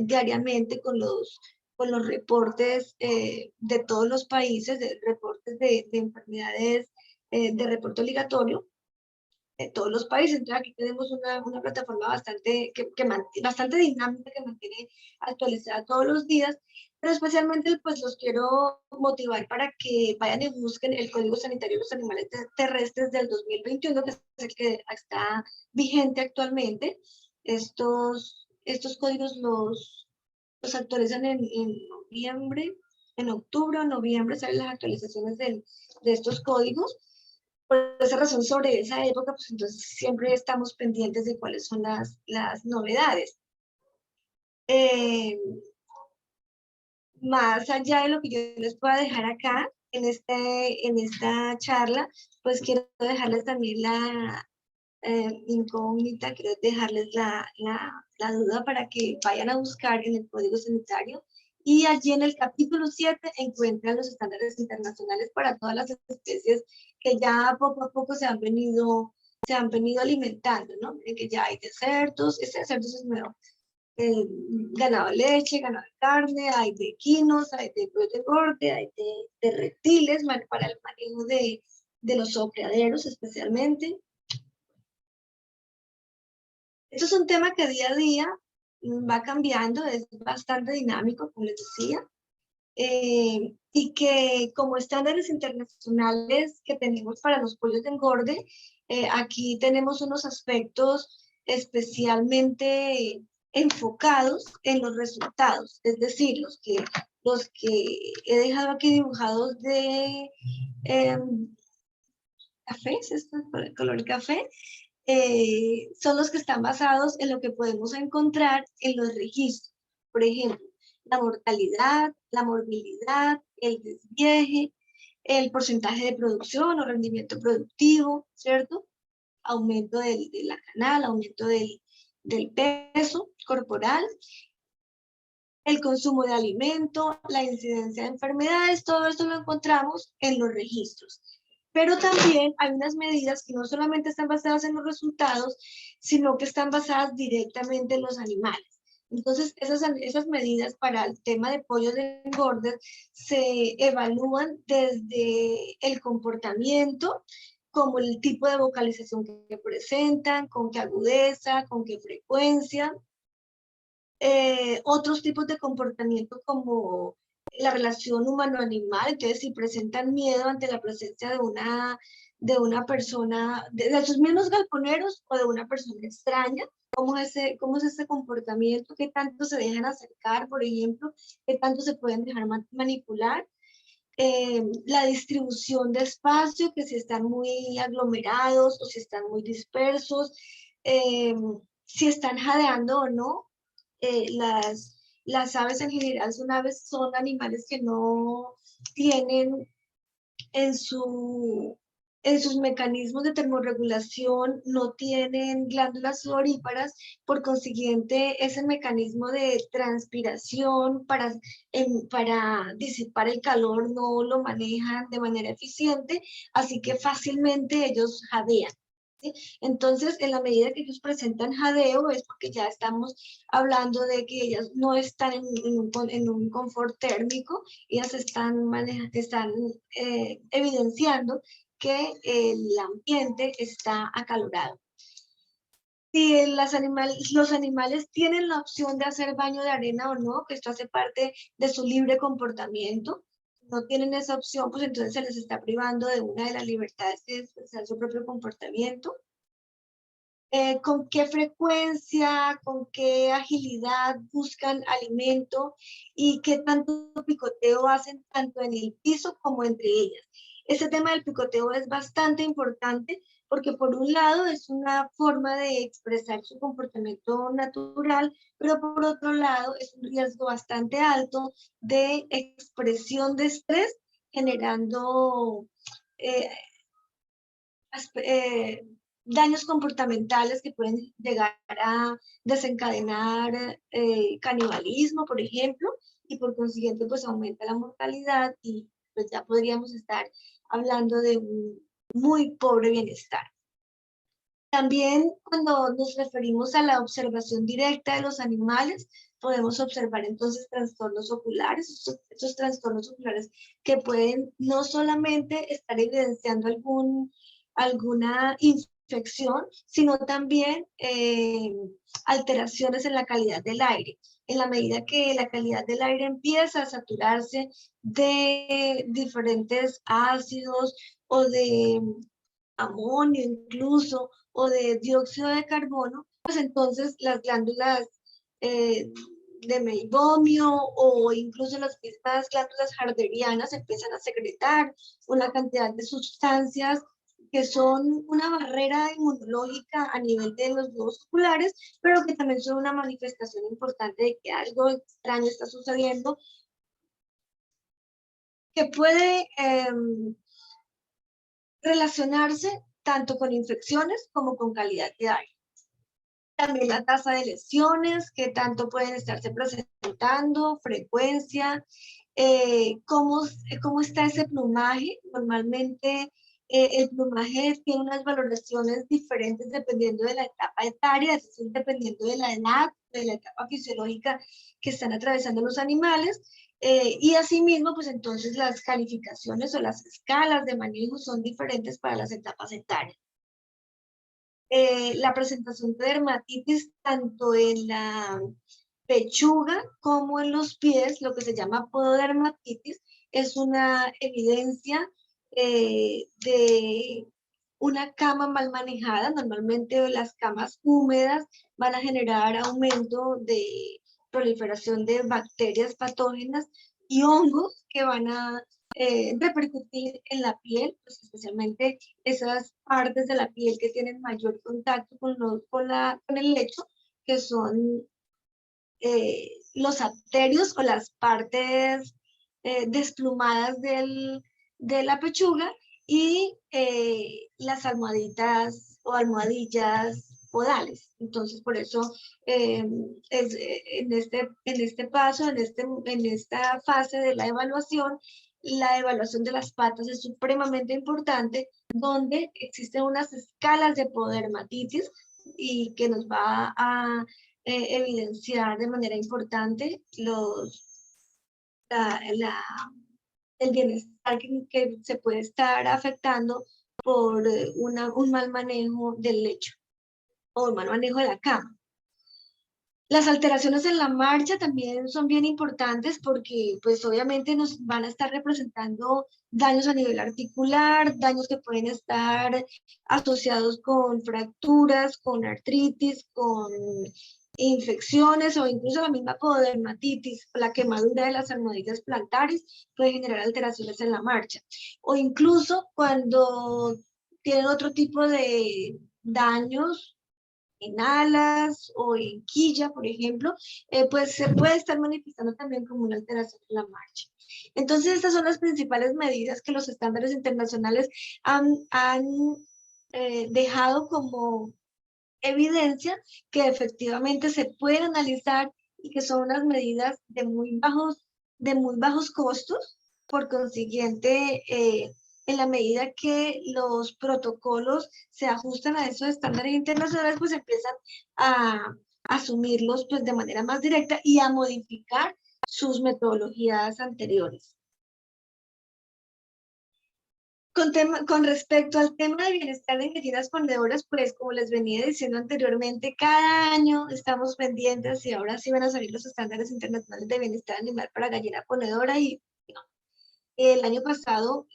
diariamente con los reportes de todos los países, de reportes de enfermedades de reporte obligatorio de todos los países. Entonces aquí tenemos una plataforma bastante dinámica, que mantiene actualizada todos los días, pero especialmente pues los quiero motivar para que vayan y busquen el Código Sanitario de los Animales Terrestres del 2021, que es el que está vigente actualmente. Estos códigos los actualizan en noviembre, en octubre o noviembre salen las actualizaciones de estos códigos. Por esa razón, sobre esa época, pues entonces siempre estamos pendientes de cuáles son las novedades. Más allá de lo que yo les pueda dejar acá, en esta charla, pues quiero dejarles también la incógnita, quiero dejarles la duda para que vayan a buscar en el Código Sanitario, y allí en el capítulo 7 encuentran los estándares internacionales para todas las especies que ya poco a poco se han venido alimentando, ¿no? Miren que ya hay de cerdos, este de cerdos es nuevo, ganado de leche, ganado de carne, hay de equinos, hay de pollos de engorde, hay de reptiles para el manejo de los criaderos especialmente. Esto es un tema que día a día va cambiando, es bastante dinámico, como les decía, y que como estándares internacionales que tenemos para los pollos de engorde, aquí tenemos unos aspectos especialmente enfocados en los resultados, es decir, los que he dejado aquí dibujados de café, ¿es esto? El color café, son los que están basados en lo que podemos encontrar en los registros. Por ejemplo, la mortalidad, la morbilidad, el desvieje, el porcentaje de producción o rendimiento productivo, ¿cierto? Aumento de la canal, aumento del peso corporal, el consumo de alimento, la incidencia de enfermedades, todo esto lo encontramos en los registros. Pero también hay unas medidas que no solamente están basadas en los resultados, sino que están basadas directamente en los animales. Entonces, esas medidas para el tema de pollos de engorde se evalúan desde el comportamiento, como el tipo de vocalización que presentan, con qué agudeza, con qué frecuencia. Otros tipos de comportamiento como la relación humano-animal, entonces si presentan miedo ante la presencia de una persona, de sus mismos galponeros o de una persona extraña, cómo es ese comportamiento, qué tanto se dejan acercar, por ejemplo, qué tanto se pueden dejar manipular. La distribución de espacio, que si están muy aglomerados o si están muy dispersos, si están jadeando o no. Las aves en general son animales que no tienen en sus mecanismos de termorregulación, no tienen glándulas sudoríparas, por consiguiente ese mecanismo de transpiración para disipar el calor no lo manejan de manera eficiente, así que fácilmente ellos jadean. ¿Sí? Entonces, en la medida que ellos presentan jadeo es porque ya estamos hablando de que ellas no están en un confort térmico, ellas están evidenciando que el ambiente está acalorado. Si los animales tienen la opción de hacer baño de arena o no, que esto hace parte de su libre comportamiento, no tienen esa opción, pues entonces se les está privando de una de las libertades de expresar su propio comportamiento. Con qué frecuencia, con qué agilidad buscan alimento y qué tanto picoteo hacen tanto en el piso como entre ellas. Este tema del picoteo es bastante importante porque por un lado es una forma de expresar su comportamiento natural, pero por otro lado es un riesgo bastante alto de expresión de estrés, generando daños comportamentales que pueden llegar a desencadenar canibalismo, por ejemplo, y por consiguiente pues aumenta la mortalidad y pues ya podríamos estar hablando de un muy pobre bienestar. También cuando nos referimos a la observación directa de los animales, podemos observar entonces trastornos oculares, estos trastornos oculares que pueden no solamente estar evidenciando alguna infección, sino también alteraciones en la calidad del aire. En la medida que la calidad del aire empieza a saturarse de diferentes ácidos o de amonio incluso, o de dióxido de carbono, pues entonces las glándulas de meibomio o incluso las mismas glándulas harderianas empiezan a secretar una cantidad de sustancias que son una barrera inmunológica a nivel de los globos oculares, pero que también son una manifestación importante de que algo extraño está sucediendo, que puede relacionarse tanto con infecciones como con calidad de aire. También la tasa de lesiones, que tanto pueden estarse presentando, frecuencia, cómo está ese plumaje. Normalmente el plumaje tiene unas valoraciones diferentes dependiendo de la etapa etaria, es decir, dependiendo de la edad, de la etapa fisiológica que están atravesando los animales. Y asimismo, pues entonces las calificaciones o las escalas de manejo son diferentes para las etapas etarias. La presentación de dermatitis tanto en la pechuga como en los pies, lo que se llama pododermatitis, es una evidencia de una cama mal manejada. Normalmente las camas húmedas van a generar aumento de proliferación de bacterias patógenas y hongos que van a repercutir en la piel, pues especialmente esas partes de la piel que tienen mayor contacto con el lecho, que son los arterios o las partes desplumadas de la pechuga y las almohaditas o almohadillas podales. Entonces, por eso en este paso, en esta fase de la evaluación de las patas es supremamente importante, donde existen unas escalas de pododermatitis y que nos va a evidenciar de manera importante el bienestar que se puede estar afectando por un mal manejo del lecho o un mal manejo de la cama. Las alteraciones en la marcha también son bien importantes porque pues obviamente nos van a estar representando daños a nivel articular, daños que pueden estar asociados con fracturas, con artritis, con infecciones o incluso la misma pododermatitis, la quemadura de las almohadillas plantares puede generar alteraciones en la marcha. O incluso cuando tienen otro tipo de daños en alas o en quilla, por ejemplo, pues se puede estar manifestando también como una alteración en la marcha. Entonces, estas son las principales medidas que los estándares internacionales han dejado como evidencia que efectivamente se pueden analizar y que son unas medidas de muy bajos costos. Por consiguiente, en la medida que los protocolos se ajustan a esos estándares internacionales, pues empiezan a asumirlos pues, de manera más directa y a modificar sus metodologías anteriores. Con respecto al tema de bienestar de gallinas ponedoras, pues como les venía diciendo anteriormente, cada año estamos pendientes y ahora sí van a salir los estándares internacionales de bienestar animal para gallina ponedora y no. El año pasado,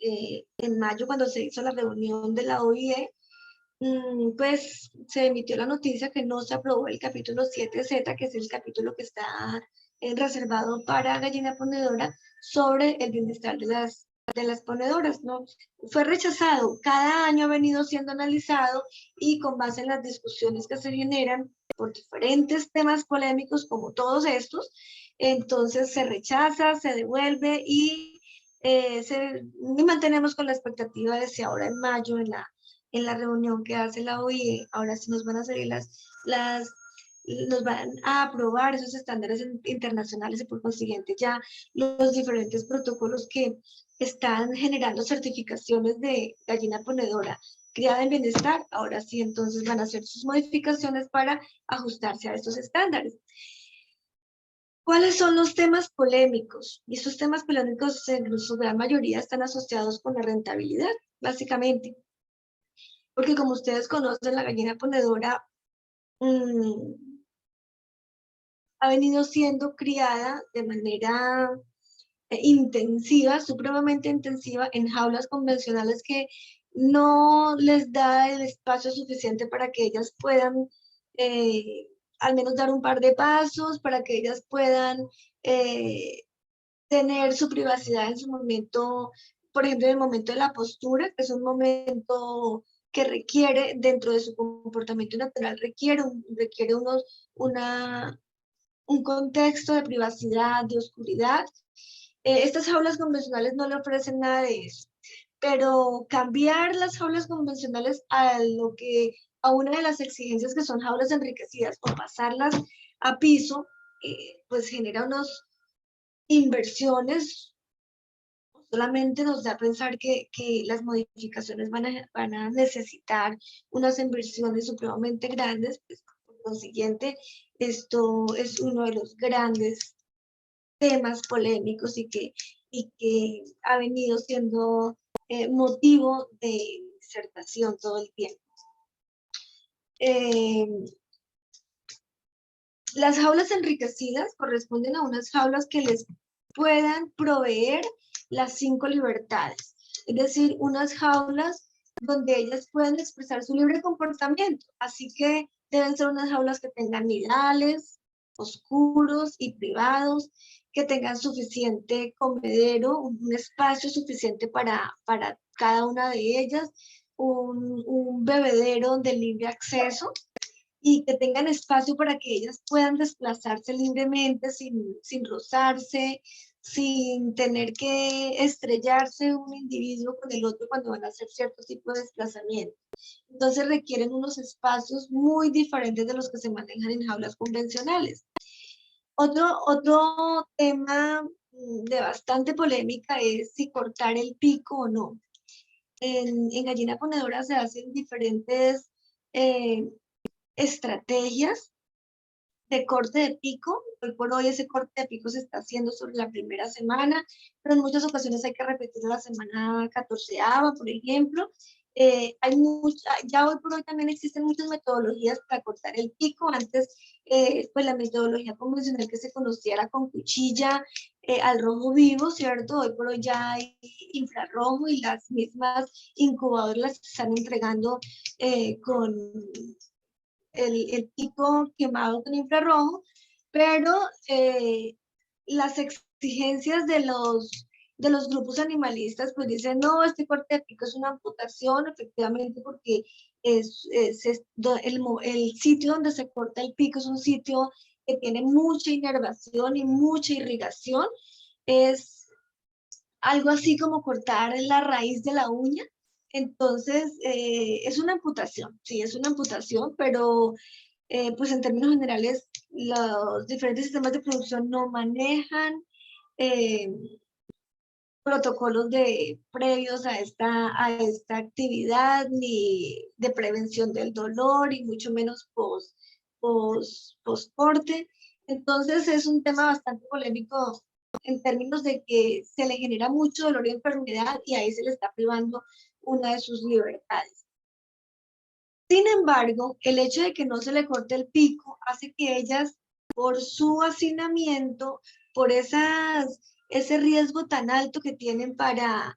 en mayo, cuando se hizo la reunión de la OIE, pues se emitió la noticia que no se aprobó el capítulo 7Z, que es el capítulo que está reservado para gallina ponedora sobre el bienestar de las ponedoras, ¿no? Fue rechazado, cada año ha venido siendo analizado y con base en las discusiones que se generan por diferentes temas polémicos como todos estos, entonces se rechaza, se devuelve y mantenemos con la expectativa de si ahora en mayo en la reunión que hace la OIE, ahora sí nos van a salir nos van a aprobar esos estándares internacionales y por consiguiente ya los diferentes protocolos que están generando certificaciones de gallina ponedora criada en bienestar, ahora sí entonces van a hacer sus modificaciones para ajustarse a estos estándares. ¿Cuáles son los temas polémicos? Y estos temas polémicos en su gran mayoría están asociados con la rentabilidad, básicamente. Porque como ustedes conocen, la gallina ponedora ha venido siendo criada de manera intensiva, supremamente intensiva, en jaulas convencionales que no les da el espacio suficiente para que ellas puedan al menos dar un par de pasos, para que ellas puedan tener su privacidad en su momento, por ejemplo, en el momento de la postura, que es un momento que requiere, dentro de su comportamiento natural, requiere un contexto de privacidad, de oscuridad. Estas jaulas convencionales no le ofrecen nada de eso, pero cambiar las jaulas convencionales a una de las exigencias que son jaulas enriquecidas o pasarlas a piso, pues genera unas inversiones. Solamente nos da a pensar que las modificaciones van a necesitar unas inversiones supremamente grandes, pues, por consiguiente, esto es uno de los grandes temas polémicos y que ha venido siendo motivo de disertación todo el tiempo. Las jaulas enriquecidas corresponden a unas jaulas que les puedan proveer las 5 libertades, es decir, unas jaulas donde ellas pueden expresar su libre comportamiento, así que deben ser unas jaulas que tengan nidales oscuros y privados, que tengan suficiente comedero, un espacio suficiente para cada una de ellas, un bebedero de libre acceso, y que tengan espacio para que ellas puedan desplazarse libremente sin rozarse, sin tener que estrellarse un individuo con el otro cuando van a hacer cierto tipo de desplazamiento. Entonces requieren unos espacios muy diferentes de los que se manejan en jaulas convencionales. Otro tema de bastante polémica es si cortar el pico o no. En gallina ponedora se hacen diferentes estrategias de corte de pico. Hoy por hoy ese corte de pico se está haciendo sobre la primera semana, pero en muchas ocasiones hay que repetir la semana 14ª, por ejemplo. Ya hoy por hoy también existen muchas metodologías para cortar el pico. Antes, pues la metodología convencional que se conocía era con cuchilla al rojo vivo, ¿cierto? Hoy por hoy ya hay infrarrojo y las mismas incubadoras las están entregando con el pico quemado con infrarrojo, pero las exigencias de los de los grupos animalistas, pues dicen, no, este corte de pico es una amputación, efectivamente, porque el sitio donde se corta el pico es un sitio que tiene mucha inervación y mucha irrigación. Es algo así como cortar la raíz de la uña. Entonces, es una amputación, sí, es una amputación, pero pues en términos generales, los diferentes sistemas de producción no manejan protocolos previos a esta actividad, ni de prevención del dolor, y mucho menos post-corte. Entonces es un tema bastante polémico en términos de que se le genera mucho dolor y enfermedad, y ahí se le está privando una de sus libertades. Sin embargo, el hecho de que no se le corte el pico hace que ellas, por su hacinamiento, por ese riesgo tan alto que tienen para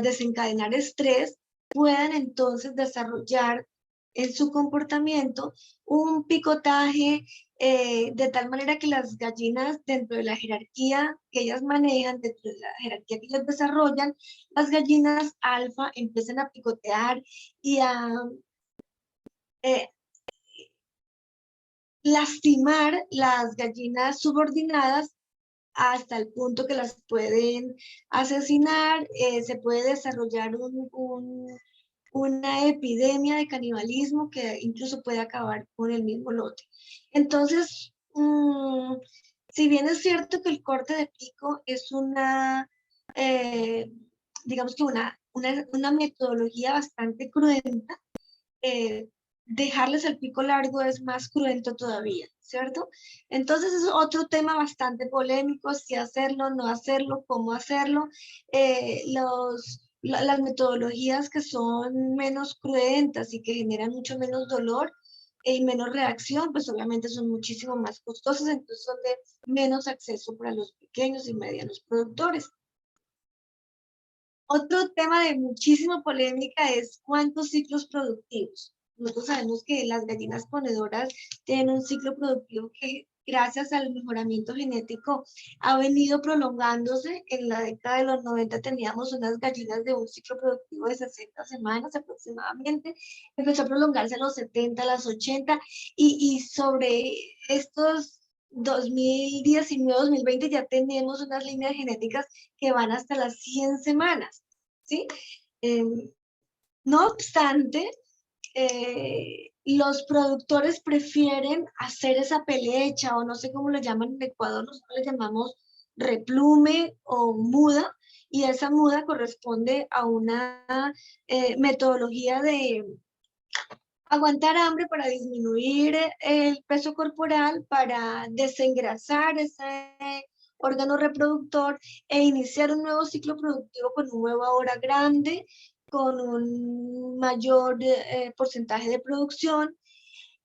desencadenar estrés, puedan entonces desarrollar en su comportamiento un picotaje de tal manera que las gallinas, dentro de la jerarquía que ellas manejan, dentro de la jerarquía que ellas desarrollan, las gallinas alfa empiezan a picotear y a lastimar las gallinas subordinadas hasta el punto que las pueden asesinar. Se puede desarrollar una epidemia de canibalismo que incluso puede acabar con el mismo lote. Entonces, si bien es cierto que el corte de pico es digamos que una metodología bastante cruenta, dejarles el pico largo es más cruento todavía, ¿cierto? Entonces es otro tema bastante polémico, si hacerlo, no hacerlo, cómo hacerlo. Las metodologías que son menos cruentas y que generan mucho menos dolor y menos reacción, pues obviamente son muchísimo más costosas, entonces son de menos acceso para los pequeños y medianos productores. Otro tema de muchísima polémica es cuántos ciclos productivos. Nosotros sabemos que las gallinas ponedoras tienen un ciclo productivo que, gracias al mejoramiento genético, ha venido prolongándose. En la década de los 90 teníamos unas gallinas de un ciclo productivo de 60 semanas aproximadamente. Empezó a prolongarse a los 70, a las 80, y sobre estos 2019, 2020 ya tenemos unas líneas genéticas que van hasta las 100 semanas, ¿sí? No obstante, los productores prefieren hacer esa pelecha, o no sé cómo lo llaman en Ecuador, nosotros le llamamos replume o muda, y esa muda corresponde a una metodología de aguantar hambre para disminuir el peso corporal, para desengrasar ese órgano reproductor e iniciar un nuevo ciclo productivo con un huevo ahora grande, con un mayor porcentaje de producción.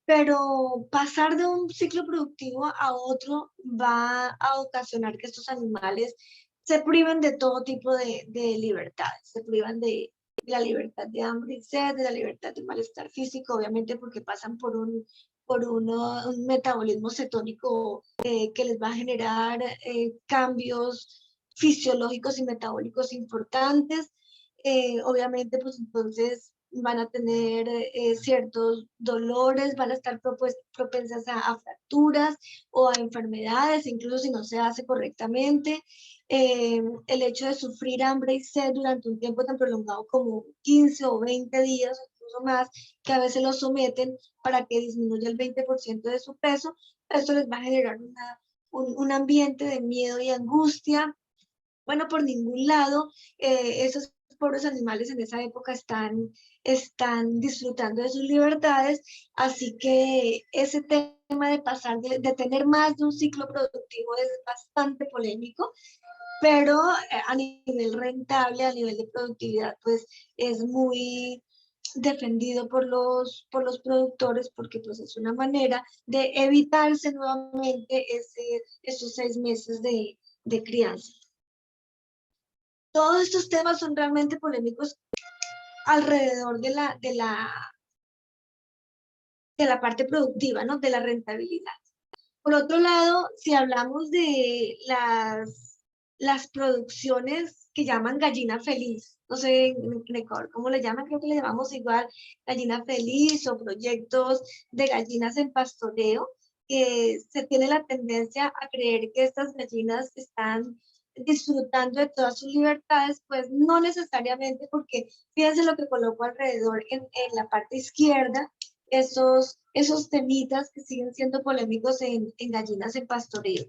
Pero pasar de un ciclo productivo a otro va a ocasionar que estos animales se priven de todo tipo de libertades, se privan de la libertad de hambre y sed, de la libertad de malestar físico, obviamente porque pasan por un metabolismo cetónico que les va a generar cambios fisiológicos y metabólicos importantes. Obviamente, pues entonces van a tener ciertos dolores, van a estar propensas a fracturas o a enfermedades, incluso si no se hace correctamente. El hecho de sufrir hambre y sed durante un tiempo tan prolongado como 15 o 20 días, incluso más, que a veces los someten para que disminuya el 20% de su peso, esto les va a generar un ambiente de miedo y angustia. Bueno, por ningún lado, esos pobres animales en esa época están disfrutando de sus libertades, así que ese tema de pasar, de tener más de un ciclo productivo es bastante polémico, pero a nivel rentable, a nivel de productividad, pues es muy defendido por los productores, porque pues es una manera de evitarse nuevamente esos 6 meses de crianza. Todos estos temas son realmente polémicos alrededor de la parte productiva, ¿no? De la rentabilidad. Por otro lado, si hablamos de las producciones que llaman gallina feliz. No sé en Ecuador cómo le llaman, creo que le llamamos igual gallina feliz o proyectos de gallinas en pastoreo. Se tiene la tendencia a creer que estas gallinas están disfrutando de todas sus libertades, pues no necesariamente, porque fíjense lo que coloco alrededor en la parte izquierda, esos temitas que siguen siendo polémicos en gallinas en pastoreo.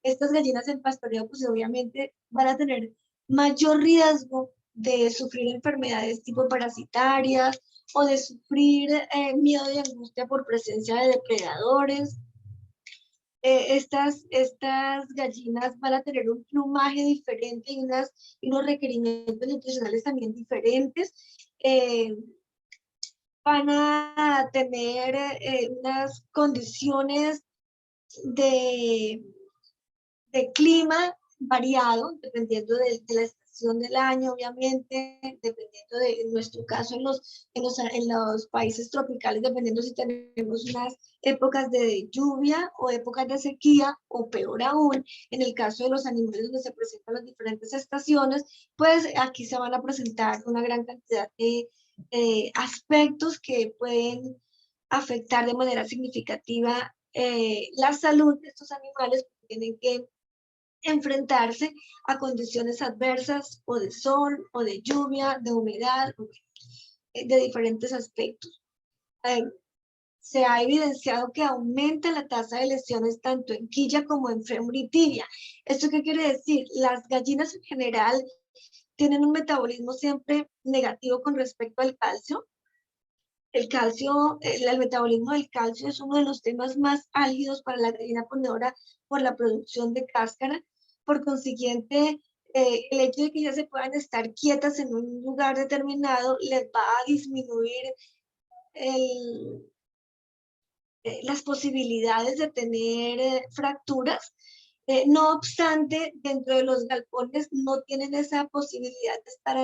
Estas gallinas en pastoreo, pues obviamente van a tener mayor riesgo de sufrir enfermedades tipo parasitarias o de sufrir miedo y angustia por presencia de depredadores. Estas gallinas van a tener un plumaje diferente y unos requerimientos nutricionales también diferentes. Van a tener unas condiciones de clima variado, dependiendo de la estación del año, obviamente, dependiendo de, en nuestro caso, en los países tropicales, dependiendo si tenemos unas épocas de lluvia o épocas de sequía, o peor aún, en el caso de los animales donde se presentan las diferentes estaciones, pues aquí se van a presentar una gran cantidad de aspectos que pueden afectar de manera significativa la salud de estos animales, porque tienen que enfrentarse a condiciones adversas o de sol, o de lluvia, de humedad, de diferentes aspectos. Se ha evidenciado que aumenta la tasa de lesiones tanto en quilla como en fémur y tibia. ¿Esto qué quiere decir? Las gallinas en general tienen un metabolismo siempre negativo con respecto al calcio. El calcio, el metabolismo del calcio es uno de los temas más álgidos para la gallina ponedora por la producción de cáscara. Por consiguiente, el hecho de que ya se puedan estar quietas en un lugar determinado les va a disminuir las posibilidades de tener fracturas. No obstante, dentro de los galpones no tienen esa posibilidad de estar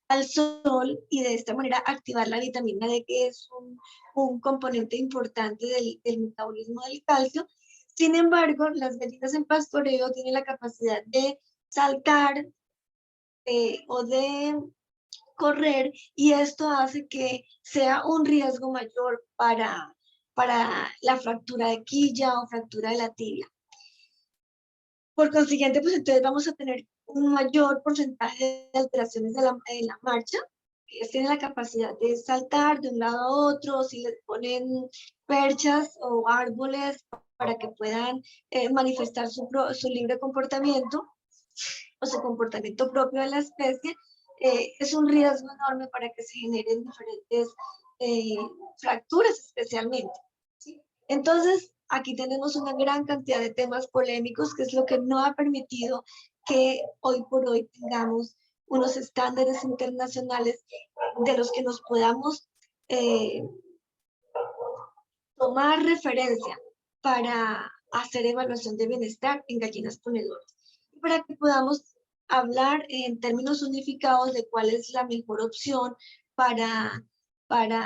al sol y de esta manera activar la vitamina D, que es un componente importante del metabolismo del calcio. Sin embargo, las gallinas en pastoreo tienen la capacidad de saltar o de correr, y esto hace que sea un riesgo mayor para la fractura de quilla o fractura de la tibia. Por consiguiente, pues entonces vamos a tener un mayor porcentaje de alteraciones en la marcha. Ellos tienen la capacidad de saltar de un lado a otro, si les ponen perchas o árboles para que puedan manifestar su libre comportamiento o su comportamiento propio de la especie. Es un riesgo enorme para que se generen diferentes fracturas especialmente, ¿sí? Entonces, aquí tenemos una gran cantidad de temas polémicos, que es lo que no ha permitido que hoy por hoy tengamos unos estándares internacionales de los que nos podamos tomar referencia para hacer evaluación de bienestar en gallinas ponedoras, y para que podamos hablar en términos unificados de cuál es la mejor opción para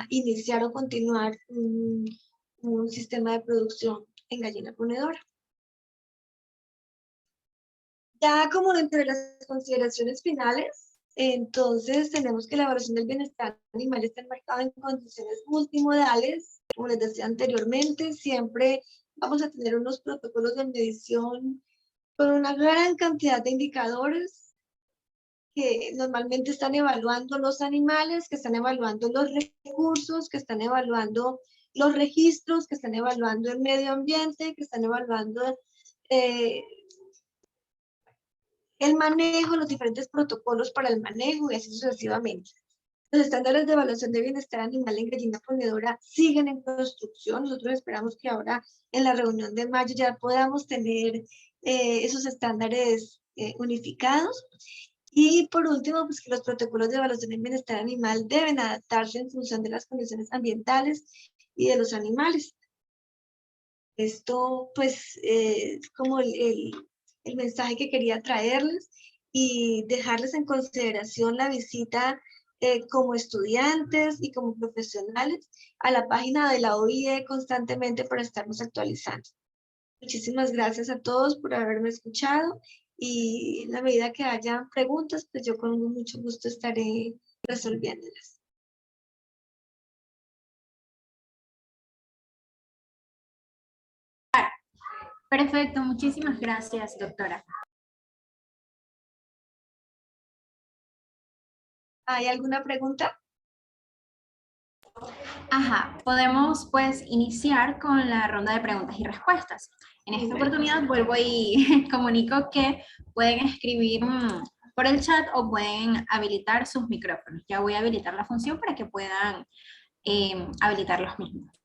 iniciar o continuar un sistema de producción en gallina ponedora. Ya como entre las consideraciones finales, entonces tenemos que la evaluación del bienestar animal está enmarcada en condiciones multimodales. Como les decía anteriormente, siempre vamos a tener unos protocolos de medición con una gran cantidad de indicadores que normalmente están evaluando los animales, que están evaluando los recursos, que están evaluando los registros, que están evaluando el medio ambiente, que están evaluando el manejo, los diferentes protocolos para el manejo y así sucesivamente. Los estándares de evaluación de bienestar animal en gallina ponedora siguen en construcción. Nosotros esperamos que ahora en la reunión de mayo ya podamos tener esos estándares unificados. Y por último, pues que los protocolos de evaluación en bienestar animal deben adaptarse en función de las condiciones ambientales y de los animales. Esto pues es como el mensaje que quería traerles, y dejarles en consideración la visita como estudiantes y como profesionales a la página de la OIE constantemente para estarnos actualizando. Muchísimas gracias a todos por haberme escuchado, y en la medida que haya preguntas, pues yo con mucho gusto estaré resolviéndolas. Perfecto, muchísimas gracias, doctora. ¿Hay alguna pregunta? Ajá, podemos pues iniciar con la ronda de preguntas y respuestas. En esta oportunidad vuelvo y comunico que pueden escribir por el chat o pueden habilitar sus micrófonos. Ya voy a habilitar la función para que puedan habilitar los mismos.